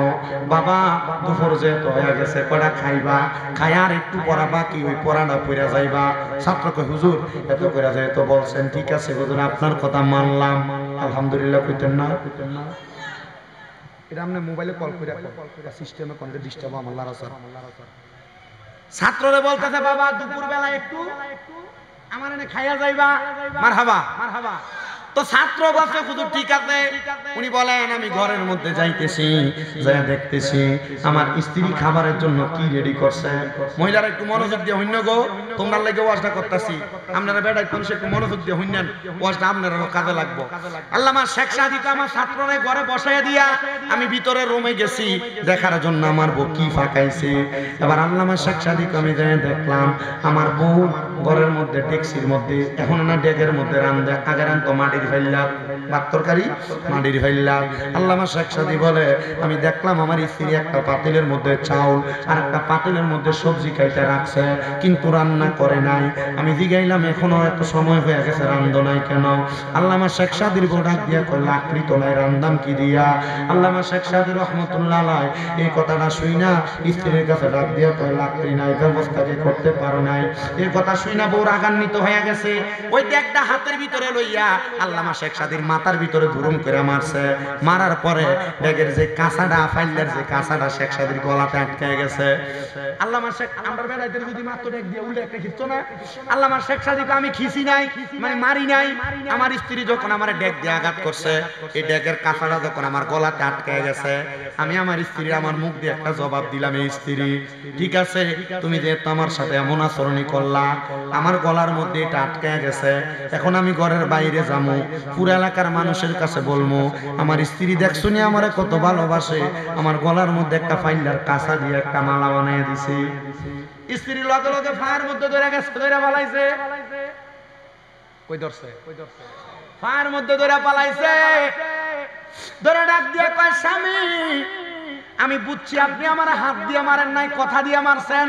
A: বাবা দুপুর যেহেতু হয়ে গেছে, কয়টা খাইবা, খাই আর একটু পড়া বাকি, ওই পড়াটা পড়া যাইবা। ছাত্রকে হুজুর এত করে যেহেতু বলছেন, ঠিক আছে হুজুর আপনার কথা মানলাম, আলহামদুলিল্লাহ কইতেন না? এটা আপনি মোবাইলে কল করে সিস্টেমে কোন ডিস্টার্ব আমার লারাসার। ছাত্ররে বলতেছে, বাবা দুপুর বেলা একটু আমার এনে খাইয়া যাইবা, মারহাবা মারহাবা। তো ছাত্র বলছে হুজুর ঠিক আছে। উনি বলেন আমি ঘরের মধ্যে যাইতেছি, যাই দেখতেছি আমার স্ত্রী খাবারের জন্য কি রেডি করছে। মহিলারা একটু মনোযোগ দিয়ে হইন গো, তোমরা লাগে ওয়াজটা করতেছি, আপনারা বেড়াই মানুষ একটু মনোযোগ দিয়ে হইনেন, ওয়াজটা আপনারও কাজে লাগবো। আল্লামা শেখ সাদি তো আমার ছাত্ররে ঘরে বসাইয়া দিয়া আমি ভিতরে রুমে গেছি দেখার জন্য আমার বউ কি ফাঁকাইছে। এবার আল্লামা শেখ সাদিকে আমি যাই দেখলাম আমার বউ ঘরের মধ্যে ডেক্সির মধ্যে, এখন না ডেকের মধ্যে রান্ধে, আগে রান্ধতো মাটির ফাইল্লা ভাত তরকারি, মাটির ফাইল্লা। আল্লামা শেখ সাদি বলে আমি দেখলাম আমার স্ত্রী একটা পাতিলের মধ্যে চাউল আর একটা পাতিলের মধ্যে সবজি খাইতে রাখছে, কিন্তু রান্না করে নাই। আমি জিগাইলাম এখনো এত সময় হয়ে গেছে রান্ধো নাই কেন? আল্লামা শেখ সাদির বউ ডাক দিয়া কই লাকড়ি তো নাই, রান্দাম কি দিয়া? আল্লামা শেখ সাদি রহমতুল্লাহ আলাইহি এই কথাটা শুইনা স্ত্রীর কাছে ডাক দিয়া কই লাকড়ি নাই, ব্যবস্থা কি করতে পারো নাই? এই কথা শুইনা বউ রাগান্বিত হয়ে গেছে, ওই একটা হাতের ভিতরে লইয়া আল্লামা শেখ সাদির মাথার ভিতরে ধুরুম করে মারছে। মারার পরে ব্যাগের যে কাঁচাটা, ফাইলের যে কাঁচাটা শেখ সাদির গলাতে আটকে গেছে। আল্লামা শেখ আমরা বেড়াইতে যদি মাত্র ডেক দিয়ে উল্টে একটা খিচ্ছ না, আল্লামা শেখ সাদিকে আমি খিচি নাই, মানে মারি নাই। আমার স্ত্রী যখন আমার ডেক দিয়ে আঘাত করছে, এই ডেকের কাঁচাটা যখন আমার গলাতে আটকে গেছে, আমি আমার স্ত্রী আমার মুখ দিয়ে একটা জবাব দিলাম, এই স্ত্রী ঠিক আছে তুমি যেহেতু আমার সাথে এমন আচরণই করলা, আমার গলার মধ্যে এটা আটকে গেছে, এখন আমি ঘরের বাইরে যাবো, পুরো এলাকার মানুষের কাছে বলবো আমার স্ত্রী দেখছো নি আমারে কত ভালোবাসে, আমার গলার মধ্যে একটা ফাইলার কাঁচা দিয়ে একটা মালা বানিয়ে দিছে। স্ত্রী লগে লগে ফায়ের মধ্যে ধরে গেছে, ধরে পালাইছে। কই ধরছে? ফায়ের মধ্যে ধরে পালাইছে, ধরে ডাক দিয়ে কয় স্বামী আমি বুঝছি আপনি আমার হাত দিয়ে মারেন নাই, কথা দিয়ে মারছেন,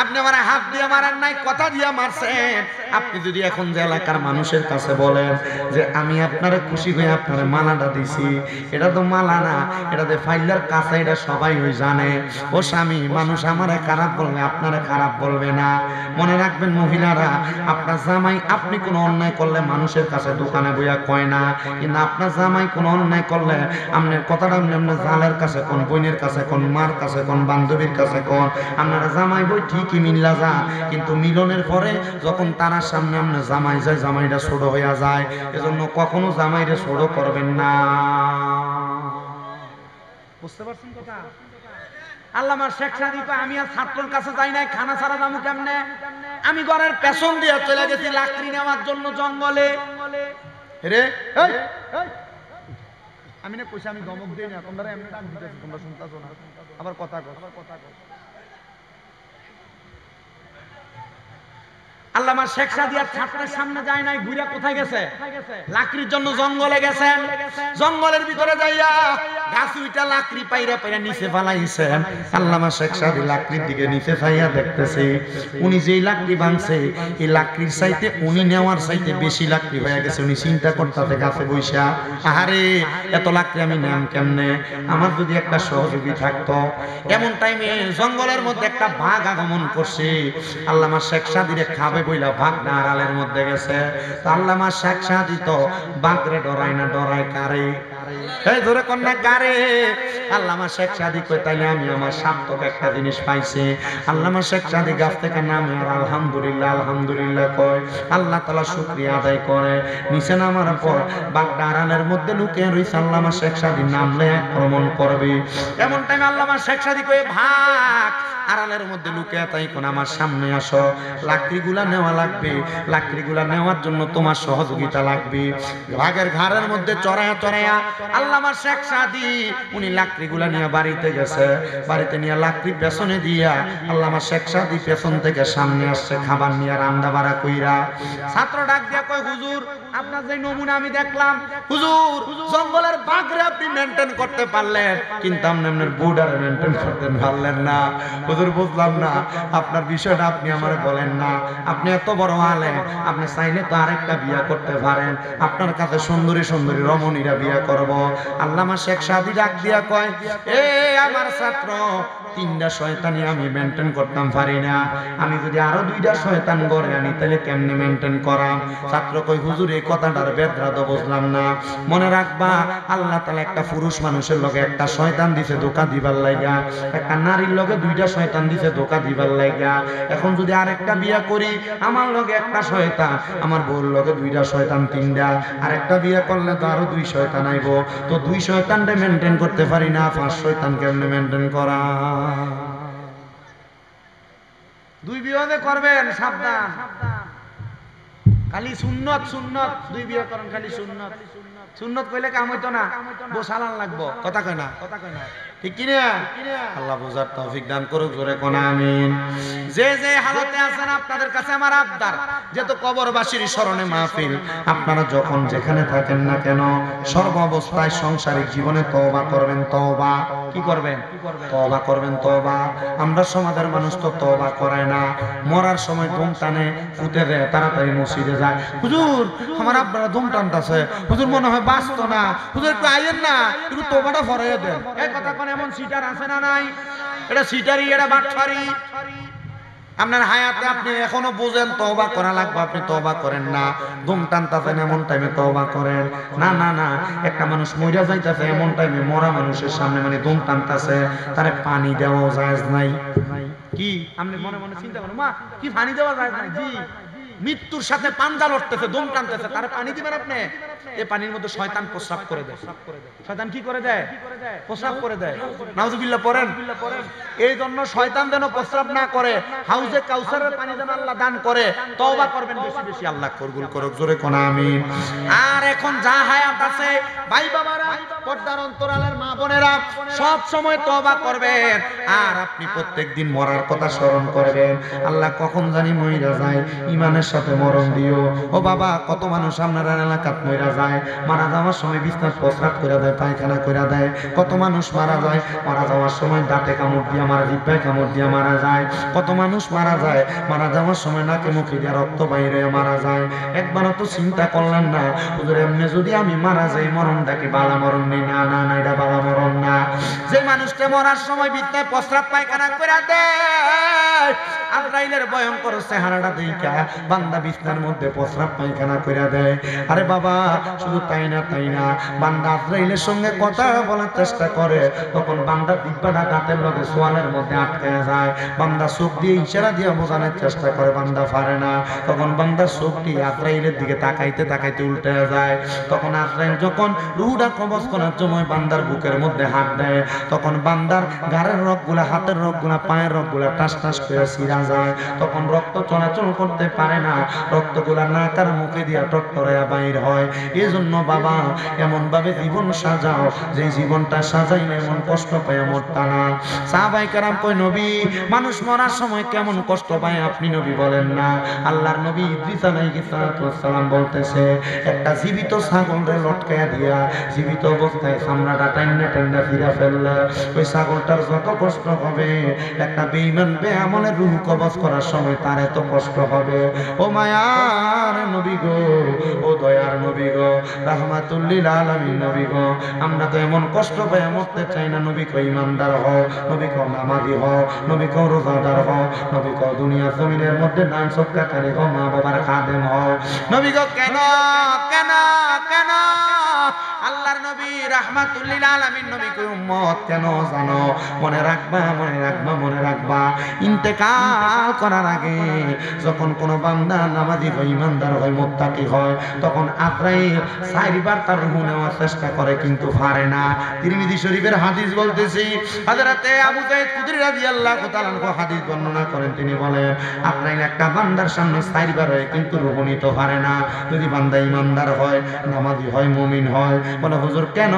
A: আপনি আমার হাত দিয়ে মারেন নাই, কথা দিয়ে মারছেন। আপনি যদি এখন যে এলাকার মানুষের কাছে বলেন যে আমি আপনারে খুশি হয়ে আপনারে মালাটা দিছি, এটা তো মালা না, এটা যে ফাইলার কাছে, এটা সবাই ওই জানে। ও স্বামী মানুষ আমারে খারাপ বলবে, আপনারে খারাপ বলবে না। মনে রাখবেন মহিলারা, আপনার জামাই আপনি কোনো অন্যায় করলে মানুষের কাছে দোকানে বইয়া কয় না, কিন্তু আপনার জামাই কোনো অন্যায় করলে আপনার কথাটা আপনার জালের কাছে কোন, বোনের কাছে কোন, মার কাছে কোন, বান্ধবীর কাছে কোন, আপনারা জামাই বই ঠিকই মিল্লা যা, কিন্তু মিলনের পরে যখন তারা সামনে আপনার জামাই যায়, জামাইটা ছোট হইয়া যায়। এজন্য কখনো জামাইরে ছোট করবেন না। বুঝতে পারছেন কথা? আল্লামা শেখ সাদি কয় আমি আর ছাত্রর কাছে যাই নাই, খানা ছাড়া যাবো কেমনে? আমি ঘরের পেছন দিয়ে চলে গেছি লাকড়ি নেওয়ার জন্য জঙ্গলে। রে আমি না কইছি আমি ধমক দেই না, তোমরা এমনি ডাক দিতেছ, তোমরা শুনতাছো না, আবার কথা কও। আল্লামা শেখ সাদিয়া ছাত্রের সামনে যায় নাই, ঘুরে কোথায় গেছে? লাকড়ির জন্য জঙ্গলে গেছেন। জঙ্গলের ভিতরে যাইয়া গাছ উইটা লাকড়ি পাইরা পাইরা নিচে ফালাইছেন। আল্লামা শেখ সাদি লাকড়ির দিকে নিচে ফাইয়া দেখতেছে, উনি যেই লাকড়ি ভাঙছে এই লাকড়ির চাইতে উনি নেওয়ার চাইতে বেশি লাকড়ি হয়ে গেছে। উনি চিন্তা করতেছে গাছে বইসা, আহারে এত লাকড়ি আমি নেম কেমনে, আমার যদি একটা সহযোগী থাকতো। এমন টাইমে জঙ্গলের মধ্যে একটা বাঘ আগমন করছে। আল্লামা শেখ সাদিরে খাবে বইলা ভাগনা আড়ালের মধ্যে গেছে। আল্লামা শেখ সাদি তো বাঘরে ডরায় না, ডরায় কারে? এই ধরে কন্যা কারে? আল্লামা শেখ সাদি কই তাইলে আমি আমার সার্থক একটা জিনিস পাইছি। আল্লামা শেখ সাদি গাছ থেকে নামে আর আলহামদুলিল্লাহ আলহামদুলিল্লাহ কয়, আল্লাহ তাআলা শুকরিয়া আদায় করে। নিচে নামার পর বাঘটা আড়ালের মধ্যে লুকিয়ে রইছে। আল্লামা শেখ সাদি নামলে আক্রমণ করবে। এমন টাইমে আল্লামা শেখ সাদি কই, ভাগ আড়ালের মধ্যে লুকিয়ে তাই কোন আমার সামনে আসো, লাকড়িগুলা নেওয়া লাগবে, লাকড়িগুলা নেওয়ার জন্য তোমার সহযোগিতা লাগবে। বাঘের ঘাড়ের মধ্যে চড়ায়া চড়ায়া আল্লামা শেখ সাদি উনি লাকড়িগুলা নিয়ে বাড়িতে গেছে। বাড়িতে নিয়ে লাকড়ি পেছনে দিয়া আল্লামা শেখ সাদি পেছন থেকে সামনে আসছে খাবার নিয়ে রান্না বাড়া কইরা। ছাত্র ডাক দিয়া কয়, হুজুর আপনার যে নমুনা আমি দেখলাম, হুজুর জঙ্গলের বাঘরে আপনি মেইনটেইন করতে পারলেন, কিন্তু আপনার বর্ডার মেইনটেইন করতে পারলেন না। হুজুর বুঝলাম না, আপনার বিষয়টা আপনি আমারে বলেন না। আপনি এত বড় আলেম, আপনি চাইলে তো আরেকটা বিয়া করতে পারেন, আপনার কাছে সুন্দরী সুন্দরী রমণীরা বিয়া করব। আল্লামা শেখ সাদি ডাক দিয়া কয়, এ আমার ছাত্র, 3টা শয়তানি আমি মেইনটেইন করতাম পারি না, আমি যদি আরো 2টা শয়তান গড়ে আনি তাহলে কেমনে মেইনটেইন করাম? ছাত্র কই, হুজুর এই কথাটার বেদরা তো বুঝলাম না। মনে রাখবা, আল্লাহ তাআলা একটা পুরুষ মানুষের লগে একটা শয়তান দিছে ধোঁকা দিবার লাগা, একটা নারীর লগে 2টা শয়তান দিছে ধোঁকা দিবার লাগা। এখন যদি আরেকটা বিয়া করি, আমার লগে একটা শয়তান, আমার বউর লগে 2টা শয়তান, 3টা, আর একটা বিয়া করলে তো আরো 2 শয়তান আইব। তো 2 শয়তানরে মেইনটেইন করতে পারি না, 5 শয়তান কেমনে মেইনটেইন করা? 2 বিয়ে করবেন, সাবধান। খালি সুন্নত সুন্নত, 2 বিয়ে করেন খালি সুন্নত। সুন্নত কইলে কাম হইতো না, বসালান লাগবো। কথা কয় না? ঠিক কি না? আল্লাহ বুঝার তৌফিক দান করুক, জোরে কোন আমিন। যে যে হালতে আছেন আপনাদের কাছে আমার আবদার, যেহেতু কবরবাসীর স্মরণে মাহফিল, আপনারা যখন যেখানে থাকেন না কেন সর্ব অবস্থায় সাংসারিক জীবনে তওবা করবেন। তওবা কি করবেন? তওবা করবেন, তওবা। আমরা সমাজের মানুষ তো তওবা করে না, মরার সময় ধুম টানে ফুটে দেয়, তাড়াতাড়ি মসজিদে যায়। হুজুর আমার আব্বারা ধুম টানতাছে, হুজুর মনে হয় বাঁচতো না, হুজুর একটু আইয়েন না, একটু তওবাটা ফরাইয়া দেন। এই কথা কোন এমন সিটার আছে না নাই? এটা সিটারি, এটা বাটফারি। আপনার হায়াতে আপনি এখনো বুঝেন তওবা করা লাগবে, আপনি তওবা করেন না। ধুম টানতাছেন এমন টাইমে তওবা করেন না। না না, একটা মানুষ মইরা যাইতাছে এমন টাইমে মরা মানুষের সামনে মানে ধুম টানতাছে, তারে পানি দেওয়া জায়েজ নাই। কি আপনি মনে মনে চিন্তা করেন, মা কি পানি দেওয়া জায়েজ নাই? জি, মৃত্যুর সাথে পাঞ্জা লড়তেছে, দম টানতেছে, তার পানি দিবেন আপনি? এই পানির মধ্যে শয়তান প্রস্রাব করে দেয়। শয়তান কি করে দেয়? প্রস্রাব করে দেয়। নাউজুবিল্লাহ পড়েন। এই জন্য শয়তান যেন প্রস্রাব না করে, হাউজে কাউসারের পানি যেন আল্লাহ দান করে। তওবা করবেন বেশি বেশি, আল্লাহ কবুল করুক, জোরে কোন আমিন। আর এখন যা হায়াত আছে ভাই বাবারা, পর্দার অন্তরালের মা বোনেরা, সব সময় তওবা করবেন। আর আপনি প্রত্যেকদিন মরার কথা স্মরণ করবেন। আল্লাহ কখন জানি মইরা যায়, ইমানের সাথে মরণ দিও। ও বাবা, কত মানুষ আপনার এলাকাত মইরা যায়, মারা যাওয়ার সময় বিছনায় প্রস্রাব করে দেয়, পায়খানা করে দেয়। কত মানুষ মারা যায়, মারা যাওয়ার সময় দাঁতে কামড় দিয়ে মারা, জিহ্বায় কামড় দিয়ে মারা যায়। কত মানুষ মারা যায়, মারা যাওয়ার সময় নাকে মুখে দিয়ে রক্ত বাইরে মারা যায়। একবারও তো চিন্তা করলেন না, হুজুর এমনি যদি আমি মারা যাই, মরণটা কি বালা মরণ নেই? না না না, এটা বালা মরণ না। যে মানুষটা মরার সময় বিছনায় প্রস্রাব পায়খানা করে দেয়, আজরাইলের ভয়ঙ্কর চেহারাটা দেখা বান্দা বিছনার মধ্যে প্রস্রাব পায়খানা করে দেয়। আরে বাবা, শুধু তাই না বান্দা আজরাইলের সঙ্গে কথা বলার চেষ্টা করে, তখন বান্দা দিব্যাটা দাঁতের লগে সোয়ালের মধ্যে আটকে যায়। বান্দা চোখ দিয়ে ইশারা দিয়ে বোঝানোর চেষ্টা করে, বান্দা পারে না। তখন বান্দার চোখটি আজরাইলের দিকে তাকাইতে তাকাইতে উল্টে যায়। তখন আজরাইল যখন রুহটা কবজ করার সময় বান্দার বুকের মধ্যে হাত দেয়, তখন বান্দার গাড়ের রগগুলা, হাতের রগগুলা, পায়ের রগগুলা টাস টাস করে ছিঁড়া যায়, তখন রক্ত চলাচল করতে পারে না, রক্তগুলা নাকার মুখে দিয়া টট্টরায়া বাইর হয়। এজন্য বাবা এমন ভাবে জীবন সাজাও যে জীবনটা সাজাইলে এমন কষ্ট পায় মরতা না। সাহাবায়ে কেরাম কই নবী মানুষ মরার সময় কেমন কষ্ট পায় আপনি নবী বলেন না। আল্লাহর নবী ইদ্রিস আলাইহিস সালাম বলতেছে একটা জীবিত ছাগলরে লটকায়া দিয়া জীবিত অবস্থায় চামড়াটা টাইনা টাইনা ফিরা ফেললে ওই ছাগলটার যত কষ্ট হবে একটা বেঈমান বেআমলের রূহ কবজ করার সময় তার এত কষ্ট হবে। ও মায়ার নবী গো, ও দয়ার নবী গো, রাহমাতুল লিল আলামিন নবী গো, আমরা তো এমন কষ্ট পাই মরতে চাই না। নবী কো ইমানদার হও, নবী কো নামাজি হও, নবী কো রোজাদার হও, নবী কো দুনিয়া জমিনের মধ্যে দান সদকাকারী হও, মা বাবার খাদেম হও। নবী গো কেন কেন কেন আল্লাহর নবী রাহমাতুল লিল আলামিন নবী কো উম্মত কেন জানো? মনে রাখবা মনে রাখবা মনে রাখবা ইন্তেকাল করার আগে যখন কোন বান্দা নামাজি হয় ইমানদার হয় মুত্তাকি হয় তখন আজরাইল চারবার তার রূহ নেওয়ার চেষ্টা করে কিন্তু পারে না। তিরমিজি শরীফের হাদিস বলতেছি, হযরতে আবু যায়েদ খুদরি রাদিয়াল্লাহু তাআলা আনহু হাদিস বর্ণনা করেন, তিনি বলেন আজরাইল একটা বান্দার সামনে চারবার হয় কিন্তু রূহ নিতে পারে না। যদি বান্দা ইমানদার হয় নামাজি হয় মুমিন হয়, বলে হুজুর কেন?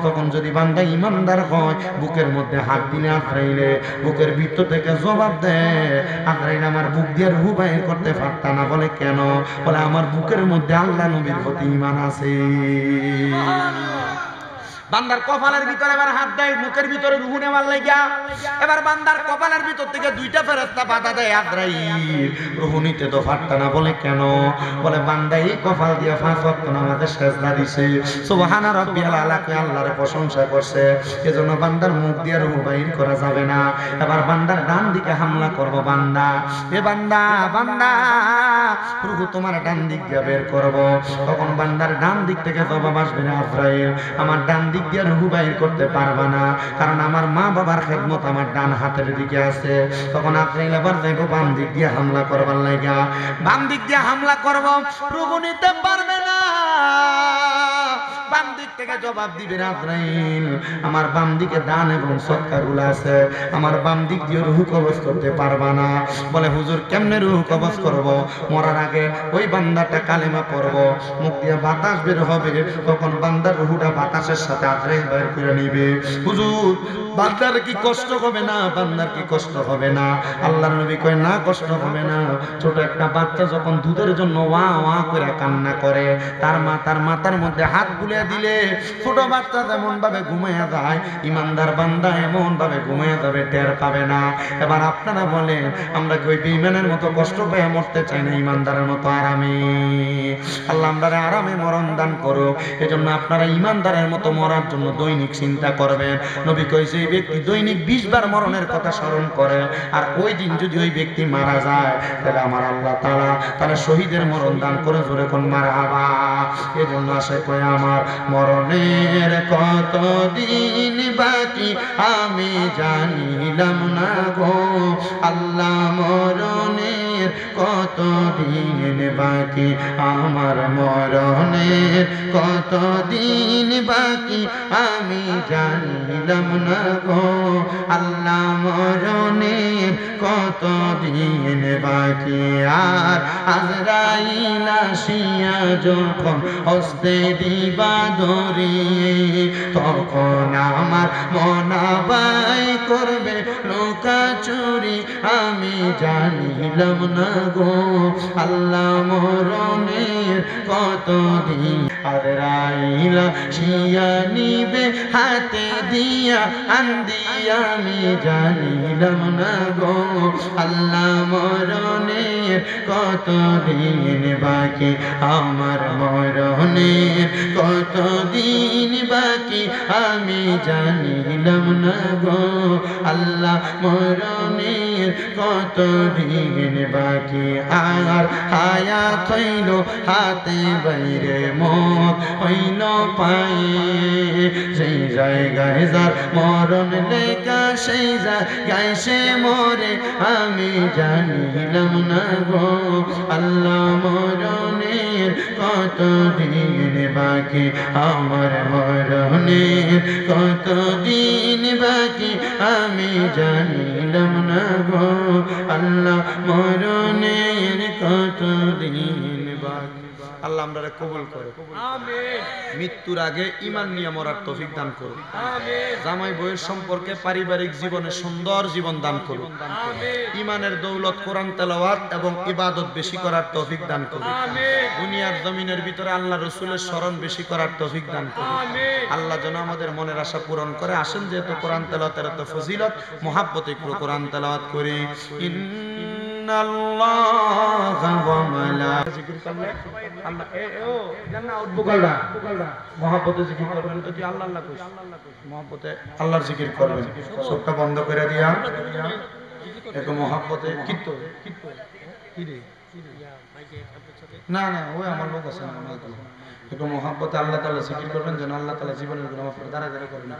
A: তখন যদি বান্দা ইমানদার হয় বুকের মধ্যে হাত দিলে আজরাইলে বুকের ভিতর থেকে জবাব দেয় আজরাইল আমার বুক দিয়ে রূহ বাইর করতে পারতা না। বলে কেন? বলে আমার বুকের মধ্যে আল্লাহ নবীর প্রতি ঈমান আছে। বান্দার কপালের ভিতরে এবার হাত দেয় মুখের ভিতরে রূহ নেওয়ার লাগা, এবার বান্দার কপালের ভিতর থেকে দুইটা ফেরেশতা বাধা দেয় আজরাইল রূহ নিতে তো পারতা না। বলে কেন? বলে বান্দা এই কপাল দিয়ে 5 ওয়াক্ত নামাজে সিজদা দিছে, সুবহানা রাব্বিয়াল আলা কে আল্লাহর প্রশংসা করছে, এজন্য বান্দার মুখ দিয়ে রূহ বাইর করা যাবে না। এবার বান্দার ডান দিকে হামলা করব, বান্দা এ বান্দা বান্দা রূহ তোমার ডান দিক দিয়ে বের করব, তখন বান্দার ডান দিক থেকে জবাব আসবে না আজরাইল আমার ডান দিক দিয়ে রূহ বাইর করতে পারবা না, কারণ আমার মা বাবার খেদমত আমার ডান হাতের দিকে আছে। তখন আজরাইল আবার দেখো বাম দিক দিয়ে হামলা করবার লাগা, বাম দিক দিয়ে হামলা করব, রূহ নিতে পারবে না। বাম দিক থেকে জবাব দিবে আজরাইল আমার বাম দিকে দান এবং সদকাগুলো আছে, আমার বাম দিক দিয়ে রূহ কবজ করতে পারবা না। বলে হুজুর কেমনে রূহ কবজ করব? মরার আগে ওই বান্দাটা কালেমা পড়ব, মুখ দিয়ে বাতাস বের হবে, তখন বান্দার রূহটা বাতাসের সাথে আজরাইল বের করে নিবে। হুজুর বান্দার কি কষ্ট হবে না? বান্দার কি কষ্ট হবে না? আল্লাহর নবী কয় না কষ্ট হবে না। ছোট একটা বাচ্চা যখন দুধের জন্য ওয়া ওয়া করে কান্না করে তার মাথার মধ্যে হাত বুলিয়ে দিলে ছোট বাচ্চা যেমন ভাবে ঘুমাইয়া যায় ইমানদার বান্দা এমন ভাবে ঘুমাইয়া যাবে, টের পাবে না। এবার আপনারা বলেন আমরা কি ওই বেঈমানের মতো কষ্ট পেয়ে মরতে চাই না ইমানদারের মতো আরামে? আল্লাহ আমাদের আরামে মরণ দান করুক। এজন্য আপনারা ইমানদারের মতো মরার জন্য দৈনিক চিন্তা করবেন। নবী কইছে এই ব্যক্তি দৈনিক 20 বার মরণের কথা স্মরণ করে, আর ওই দিন যদি ওই ব্যক্তি মারা যায় তাহলে আমার আল্লাহ তাআলা তাহলে শহীদের মরণ দান করে, জোরে কোন মারহাবা। এজন্য আসে কয় আমার মরণের কত দিন বাকি আমি জানিলাম না গো আল্লাহ, মরণের কত দিন বাকি আমার মরণের কত দিন বাকি আমি জানিলাম না গো আল্লাহ, মরণের কত দিন বাকি। আর আজরাইল আসিয়া যখন হস্তে দিবা ধরিয়ে তখন আমার মনাবাই করবে নৌকা চুরি আমি জানিলাম না গো আল্লাহ, মরণের কত দিন। আজরাইল আসিয়া নিবে হাতে দিয়া আন্দি আমি জানিলাম না গো আল্লাহ, মরণের কত দিন বাকি আমার মরণের কত দিন বাকি আমি জানিলাম না গো আল্লাহ, মরণের কত দিন বাকি। আর হায়াত হইল হাতে বাইরে মত হইল পায়ে, সেই জায়গায় যার মরণ লেখা সেই জায়গায় সে মরে আমি জানিলাম না গো আল্লাহ, মরণের কত দিন বাকি আমার মরণের কত দিন বাকি আমি জানি
B: পাইলাম না গো আল্লাহ মরণের কতদিন বাকি আল্লাহ আমরা কবুল করো আমিন মৃত্যুর আগে ঈমান নিয়ে মরার তৌফিক দান করো আমিন জামাই বউয়ের সম্পর্কে পারিবারিক জীবনে সুন্দর জীবন দান করো আমিন ঈমানের দৌলত কোরআন তেলাওয়াত এবং ইবাদত বেশি করার তৌফিক দান করো আমিন দুনিয়ার জমিনের ভিতরে আল্লাহ রাসূলের স্মরণ বেশি করার তৌফিক দান করো আমিন আল্লাহ যেন আমাদের মনের আশা পূরণ করে আসেন যেহেতু কোরআন তেলাওয়াতের এত ফজিলত মুহাব্বতে কোরআন তেলাওয়াত করি ইন্নাল্লাহা ওয়া মালাইকাতুহু জিকির করলে আল্লাহ ও জান্নাত উঠবো কলটা মুহাব্বতে জিকির করবেন তো আল্লাহ আল্লাহ কইস মুহাব্বতে আল্লাহর জিকির করবেন চোখটা বন্ধ করে দিয়া এক মুহাব্বতে কিত্ত কি রে না না ওই আমার লোক আছে না একটু মুহাব্বতে আল্লাহ তাআলা জিকির করবেন যেন আল্লাহ তাআলা জীবনের গুনাহ মাফ করে দাঁড়া দাঁড়া করবেন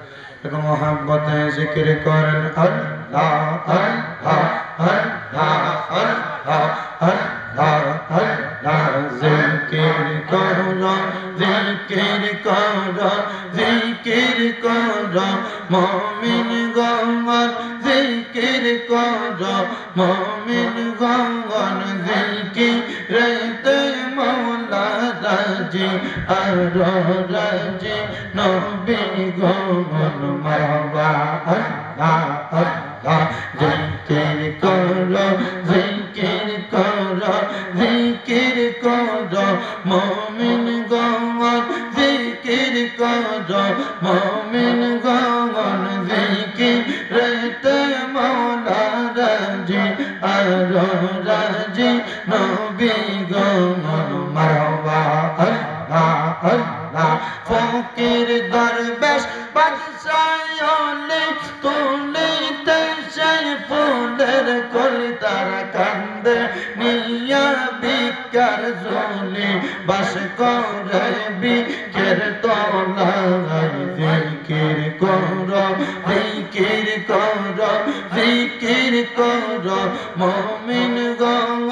B: একটু মুহাব্বতে জিকির করেন আল্লাহ আল্লাহ আল্লাহ আল্লাহ আল্লাহ আল্লাহ জিকির করো জিকির করো জিকির করো মুমিন গণ জিকির করো মুমিন গণ জিকিরেতে মওলা রাজি আর রাজি নবী গণ মারহাবা আল্লাহ আল্লাহ জিকির করো জিকির করো জিকির করো মুমিন গণ জিকির করো মুমিন গণ জিকিরেতে মওলা রাজি আর রাজি নবী গণ মারহাবা আল্লাহ আল্লাহ ফকির দরবেশ বাদশাহলে তুলিতে সেই ফুলের কলি তারা কান্দে নিয়া বিকার জলি বাস করে বিকের তলায় জিকির করো জিকির করো জিকির করো মুমিন গণ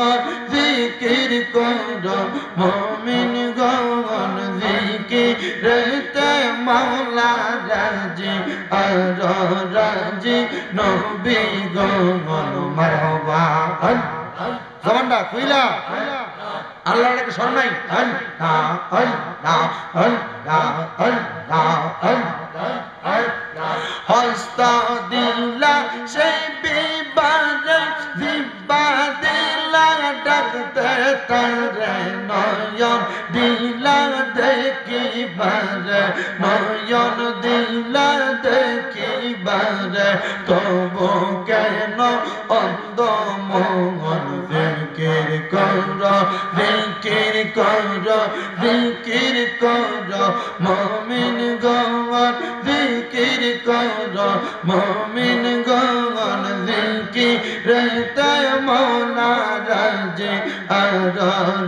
B: জিকির করো মুমিন গণ জিকিরেতে মওলা রাজি আর রাজি নবী গণ মারহাবা জবানটা কইলা আল্লাহর নাকি স্মরণ নাই আল্লাহ আল্লাহ আল্লাহ আল্লাহ আল্লাহ হস্ত দিলা সেই বিবারে জিব্বা দিলা ডাকতে তারে নয়ন দিলা দেখিবারে নয়ন দিলা দেখিবারে তবু কেন অন্ধ মন জিকির করো জিকির করো জিকির করো মুমিন গণ জিকির করো মুমিন গণ জিকিরেতে মওলা রাজি আর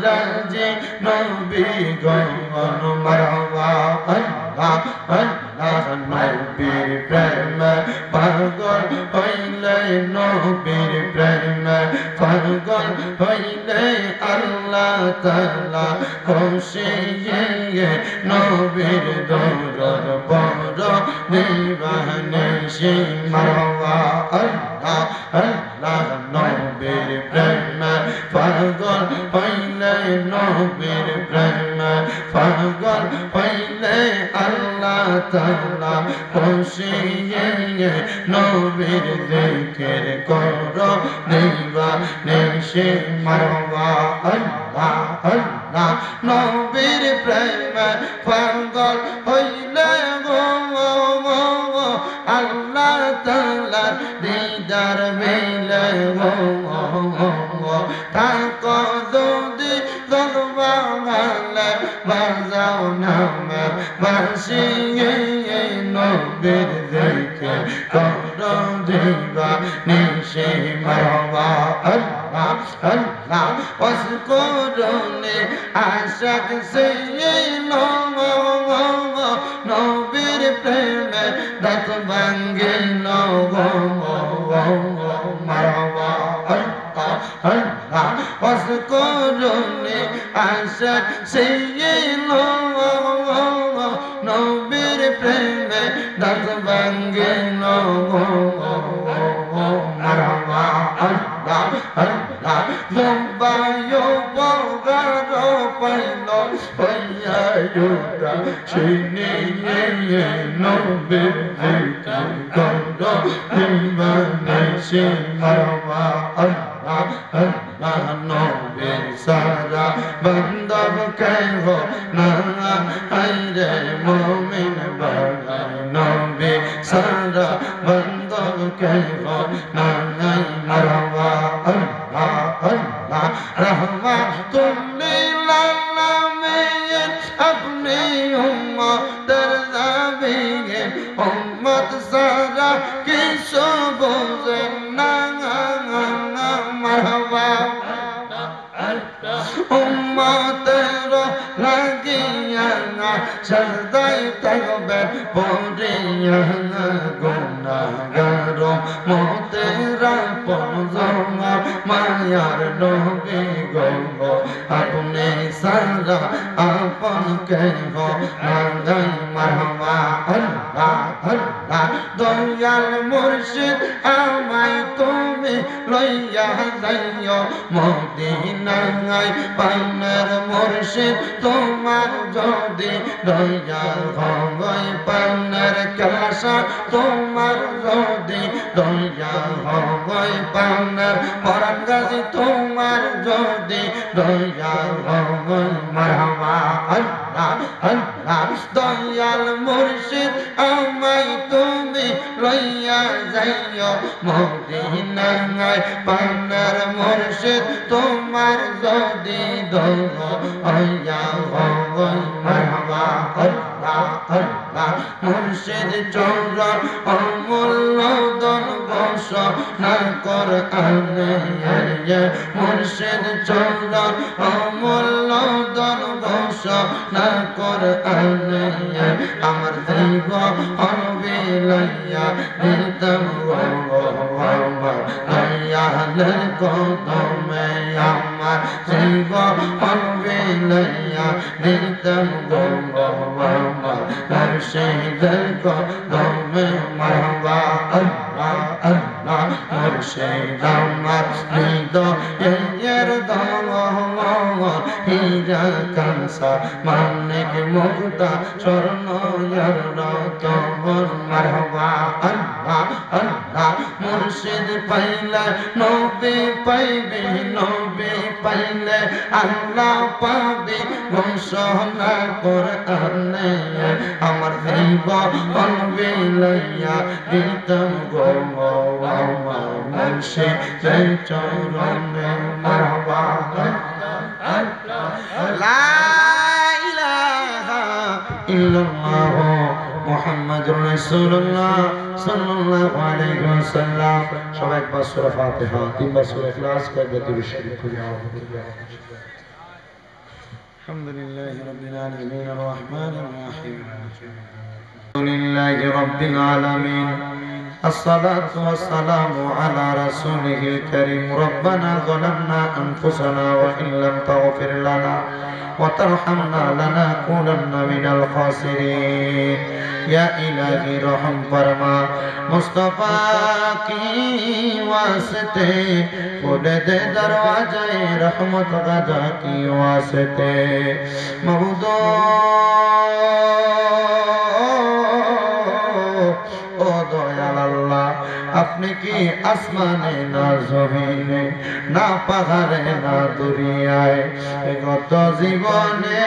B: রাজি নবী গণ মারহাবা আল্লাহ আল্লাহ নবীর প্রেম পাগল হইলে নবীর প্রেম পাগল হইলে আল্লাহ তাআলা খুশি নবীর দরদ বড় নিবানে সে মারহাবা আল্লাহ আল্লাহ নবীর প্রেম পাগল হইলে নবীর প্রেম পাগল হইলে আল্লাহ তাআলা খুশি নবীর জিকির করো নিবানে সে মারহাবা আল্লাহ আল্লাহ নবীর প্রেম পাগল হইলে আল্লাহ তাআলা দিদার মিলে তাকো যদি জলবালে বাজাও নামে বাসি নবীর জিকির করো দিবানে সে মারহাবা আল্লাহ আল্লাহ ওয়াসকুরুনি আশাক সে নবীর প্রেমে দাঁত ভাঙ্গে মারহাবা আল্লাহ আল্লাহ ওয়াসকুরুনি আশাক সে নবীর প্রেমে দাঁত ভাঙ্গে মারহাবা আল্লাহ মুবায়ো বগারো পাইলো হইয়া ইউদা সিনে নবে গন্ড বিমানে সে মারওয়া আল্লাহ আল্লাহ নবে সারা বন্দব কেহ না আইরে মুমিন বাড়া নবে সারা বন্দব কেহ না মারওয়া আল্লাহ আল্লাহ রহমাতুল্লিল আলামিন আপনি উম্মতের নবী উম্মত সারা কিছু বোঝেন না মারহাবা উম্মতের লাগিয়া সদাই থাকবে পড়িয়া গুনাহগার মতেরা পজমা মায়ার নবী গো আপনি সারা আপন কেহ নাই মারহাবা আল্লাহ আল্লাহ দয়াল মুর্শিদ আমায় তুমি লইয়া যাইও মদিনায় পানের মুর্শিদ তোমার যদি দয়া হয় পানের কাশা তোমার যদি দয়া হয় পানের পরাণ গাজী তোমার যদি দয়া হয় মারহাবা আল্লাহ আল্লাহ দয়াল মুর্শিদ আমায় তুমি লইয়া যাইও মদিনায় পানের মুর্শিদ তোমার যদি দয়া হয় মারহাবা আল্লাহ আল্লাহ মুর্শিদ চৌরান অমূল্য দন বস না কর আনে মুর্শিদ চৌরান অমূল্য দন বস না কর আনে আমার দেব অনবি লইয়া নিতম দয়ালের কদমে আমার দেব অনবি লইয়া নিতম মুর্শিদের কদমে মারহাবা আল্লাহ আল্লাহ মুর্শিদ আমার হৃদয়ের দমন হীরা কাঁসা মানিক মুক্তা স্বর্ণ রতন মারহাবা আল্লাহ আল্লাহ মুর্শিদ পাইলে নবী পাইবে নবী পাইলে আল্লাহ পাবে ঘোষণা কোরআনে আমার দেব বলবে লইয়া দিতম গো আমার মুর্শিদ চরণে মারহাবা লা ইলাহা ইল্লাল্লাহ মুহাম্মাদুর রাসূলুল্লাহ সাল্লাল্লাহু আলাইহি ওয়াসাল্লাম সবাই একবার সূরা ফাতিহা তিনবার সূরা ইখলাস করে দুরূদ শরীফ পড়ি আলহামদুলিল্লাহি রাব্বিল আলামিন আর রহমানির রহিম আলহামদুলিল্লাহি রাব্বিল আলামিন الصلاة والسلام على رسوله الكريم ربنا ظلمنا أنفسنا وإن لم تغفر لنا وترحمنا لنكونن من الخاسرين या इलाही रहम फरमा मुस्तफा की वास्ते खोल दे दरवाजे रहमत गजा की वास्ते मबूदो ओ दयाल अल्लाह আপনি কি আসমানে না জমিনে না পাহাড়ে না দুনিয়ায় গত জীবনে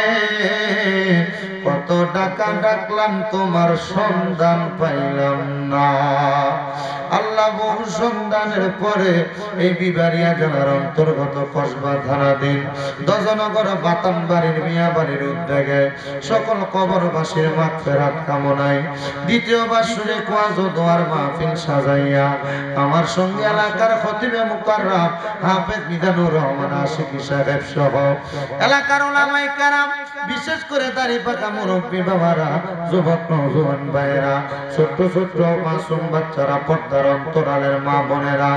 B: কত টাকা ডাকলাম তোমার সন্ধান পাইলাম না আল্লাহ বহু সন্ধানের পরে এই বিবারিয়া জেলার অন্তর্গত কসবা থানাধীন দজনগর বাতাম বাড়ির মিয়া বাড়ির উদ্যোগে সকল কবরবাসীর মাগফিরাত কামনায় দ্বিতীয়বার সুরে ওয়াজ ও দোয়ার মাহফিল সাজাইয়া আমার সঙ্গে এলাকার খতিবে মুকাররম হাফেজ মিজানুর রহমান আশিকি সাহেব সহ এলাকার উলামায়ে কেরাম বিশেষ করে দাড়ি পাকা মুরব্বী বাবারা যুবক নওজোয়ান ভাইরা ছোট ছোট মাসুম বাচ্চারা পর্দা পর্দার অন্তরালের মা বোনেরা,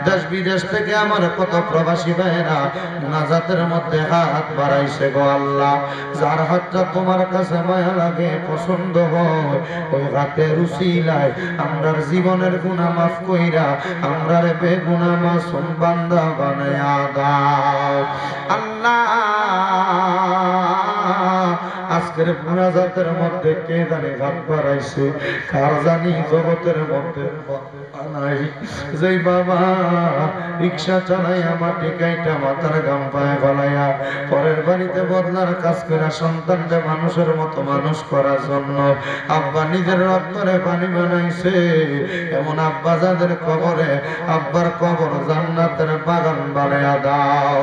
B: দেশ বিদেশ থেকে আমার কত প্রবাসী ভাইয়েরা মুনাজাতের মধ্যে হাত বাড়াইছে গো আল্লাহ। যার হাতটা তোমার কাছে মায়া লাগে, পছন্দ হয়, ওই হাতের উসিলায় আমরার জীবনের গুনাহ মাফ কইরা আমরার বেগুনাহ মাসুম বান্দা বানায়া দাও আল্লাহ। আজকের মুনাজাতের মধ্যে কে জানি হাত বাড়াইছে, কার জানি জগতের মধ্যে নাই। যেই বাবা রিক্সা চালাইয়া মাটি কাইটা মাথার গাম পায়ে ফলাইয়া পরের বাড়িতে বদলার কাজ করে সন্তানকে মানুষের মতো মানুষ করার জন্য আব্বা নিজের রক্তরে পানি বানাইছে, এমন আব্বা যাদের কবরে আব্বার কবর জান্নাতের বাগান বানাইয়া দাও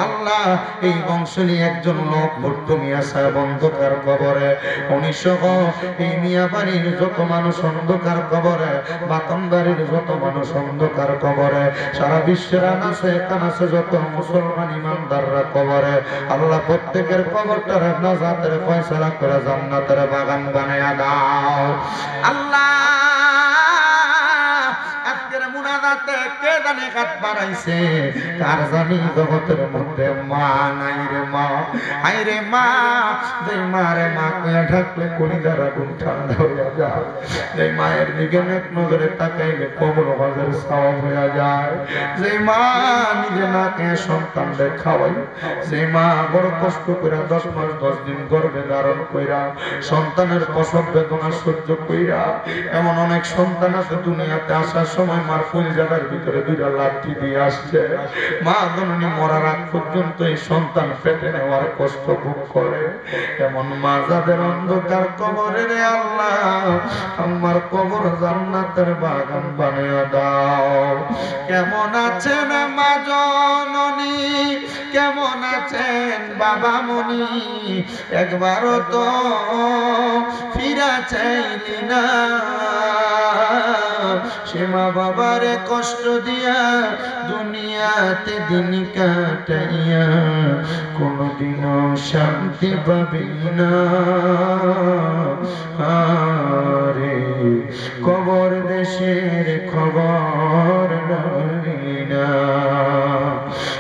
B: আল্লাহ। এই বংশলী একজন লোক ভুট্টু মিয়া সাহেব অন্ধকার কবরে, উনি সহ এই মিয়া বাড়ির যত মানুষ অন্ধকার কবরে, বাতন বাড়ির যত মানুষ অন্ধকার কবরে, সারা বিশ্বের আনাচে কানাচে যত মুসলমান ইমানদাররা কবরে, আল্লাহ প্রত্যেকের কবরটার নাজাতের ফয়সালা করে জান্নাতের বাগান বানায়া দাও আল্লাহ। আজকের মুনাজাতে কে জানি হাত বাড়াইছে, কার জানি জগতের মধ্যে মা নাই রে মা, হাই রে মা, যে মারে মা কয়ে ঢাকলে কলিজার আগুন ঠান্ডা হইয়া যায়, যে মায়ের দিকে এক নজরে তাকাইলে কবর হজের সওয়াব হইয়া যায়, যে মা নিজে না খেয়ে সন্তানদের খাওয়াই, যে মা বড় কষ্ট করে 10 মাস 10 দিন গর্ভে ধারণ কইরা সন্তানের প্রসব বেদনা সহ্য কইরা, এমন অনেক সন্তান আছে দুনিয়াতে আসার সময় মার কলিজাটার ভিতরে 2টা লাঠি দিয়ে আসছে, মা জননী মরার আগ পর্যন্ত এই সন্তান পেটে নেওয়ার কষ্ট ভোগ করে। এমন মা যাদের অন্ধকার কবরে রে আল্লাহ, আমার কবর জান্নাতের বাগান বানিয়ে দাও। কেমন আছেন মা জননী, কেমন আছেন বাবা মনি, একবারও তো ফিরা চাইলি না, সে মা বাবারে কষ্ট দিয়া দুনিয়াতে দিন কাটাইয়া কোনদিনও শান্তি পাবি না, আরে কবর দেশের খবর নাই না।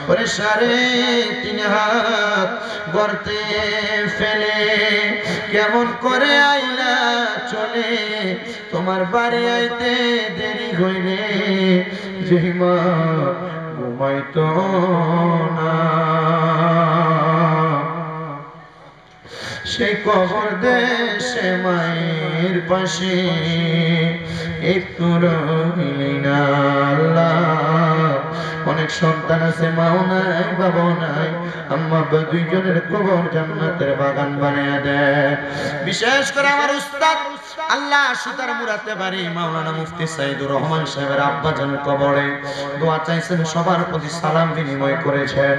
B: ওরে 3.5 হাত গর্তে ফেলে কেমন করে আইলা চলে, তোমার বাড়ি আইতে দেরি হইলে যেই মা ঘুমাইতো না, সেই কবর দেশে মায়ের পাশে একটু রইলি না আল্লাহ। অনেক সন্তান আছে, মাও নাই বাবাও নাই, আম্মা আব্বা দুইজনের কবর জান্নাতের বাগান বানিয়ে দেয়। বিশেষ করে আমার উস্তাদ আল্লাহ সুতার মুরাতে বাড়ি মাওলানা মুফতি সাইদুর রহমান সাহেবের আব্বা জানের কবরে দোয়া চাইছেন, সবার প্রতি সালাম বিনিময় করেছেন,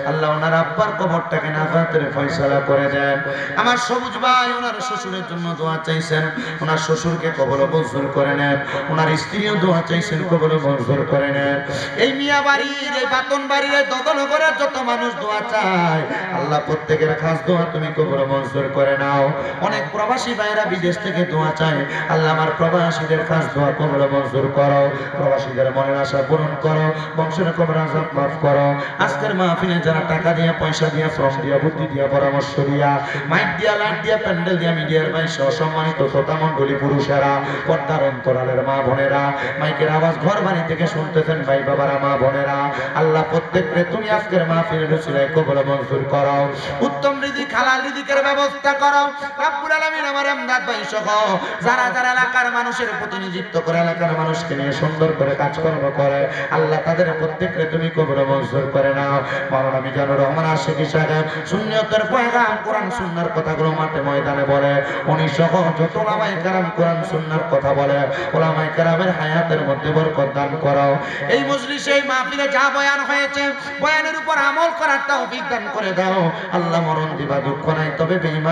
B: আল্লাহ ওনার আব্বার কবরটাকে নাজাতের ফয়সালা করে দেন। আমার সবুজ ভাই ওনার শ্বশুরের জন্য দোয়া চাইছেন, ওনার শ্বশুরকে কবর মঞ্জুর করে নেন, ওনার স্ত্রীও দোয়া চাইছেন কবর মঞ্জুর করে নেন। এই মিয়া বাড়ির, এই বাতন বাড়ির, এই দদনগরের যত মানুষ দোয়া চায়, আল্লাহ প্রত্যেকের খাস দোয়া তুমি কবর মঞ্জুর করে নাও। অনেক প্রবাসী ভাইরা বিদেশ থেকে দোয়া চায়, আল্লাহ আমার প্রবাসীদের খাস দোয়া কবর মঞ্জুর করো, প্রবাসীদের মনের আশা পূরণ করো, বংশের কবর আযাব মাফ করো। আজকের মাহফিলে যারা টাকা দিয়া, পয়সা দিয়া, শ্রম দিয়া, বুদ্ধি দিয়া, পরামর্শ দিয়া, মাইক দিয়া, লাইট দিয়া, প্যান্ডেল দিয়া, মিডিয়ার ভাই সহ সম্মানিত শ্রোতা মণ্ডলী, পুরুষেরা, পর্দার অন্তরালের মা বোনেরা, মাইকের আওয়াজ ঘর বাড়ি থেকে শুনতেছেন ভাই বাবারা, মা বোনেরা, আল্লাহ প্রত্যেককে তুমি আজকের মাহফিলের উসিলায় কবর মঞ্জুর করো, উত্তম রিজিক হালাল রিজিকের ব্যবস্থা করো। রব্বুল আলামিন আমার আমদাদ ভাই সহ যারা যারা এলাকার মানুষের প্রতিনিধিত্ব করে, এলাকার মানুষকে নিয়ে সুন্দর করে কাজকর্ম করে, আল্লাহ তাদের প্রত্যেককে তুমি কবর মঞ্জুর করে নাও। মাওলানা মিজানুর রহমান আশিকি সাহেব সুন্নিয়তের পয়গাম কোরআন সুন্নাহর কথাগুলো মাঠে ময়দানে বলে, উনি সহ যত ওলামায়ে কেরাম কোরআন সুন্নাহর কথা বলে, ওলামায়ে কেরামের হায়াতের মধ্যে বরকত দান করো। এই মজলিসে, এই মাহফিলে যা বয়ান হয়েছে, বয়ানের উপর আমল করার তৌফিক দান করে দাও আল্লাহ। মরণ দিবা দুঃখ নাই, তবে বেঈমান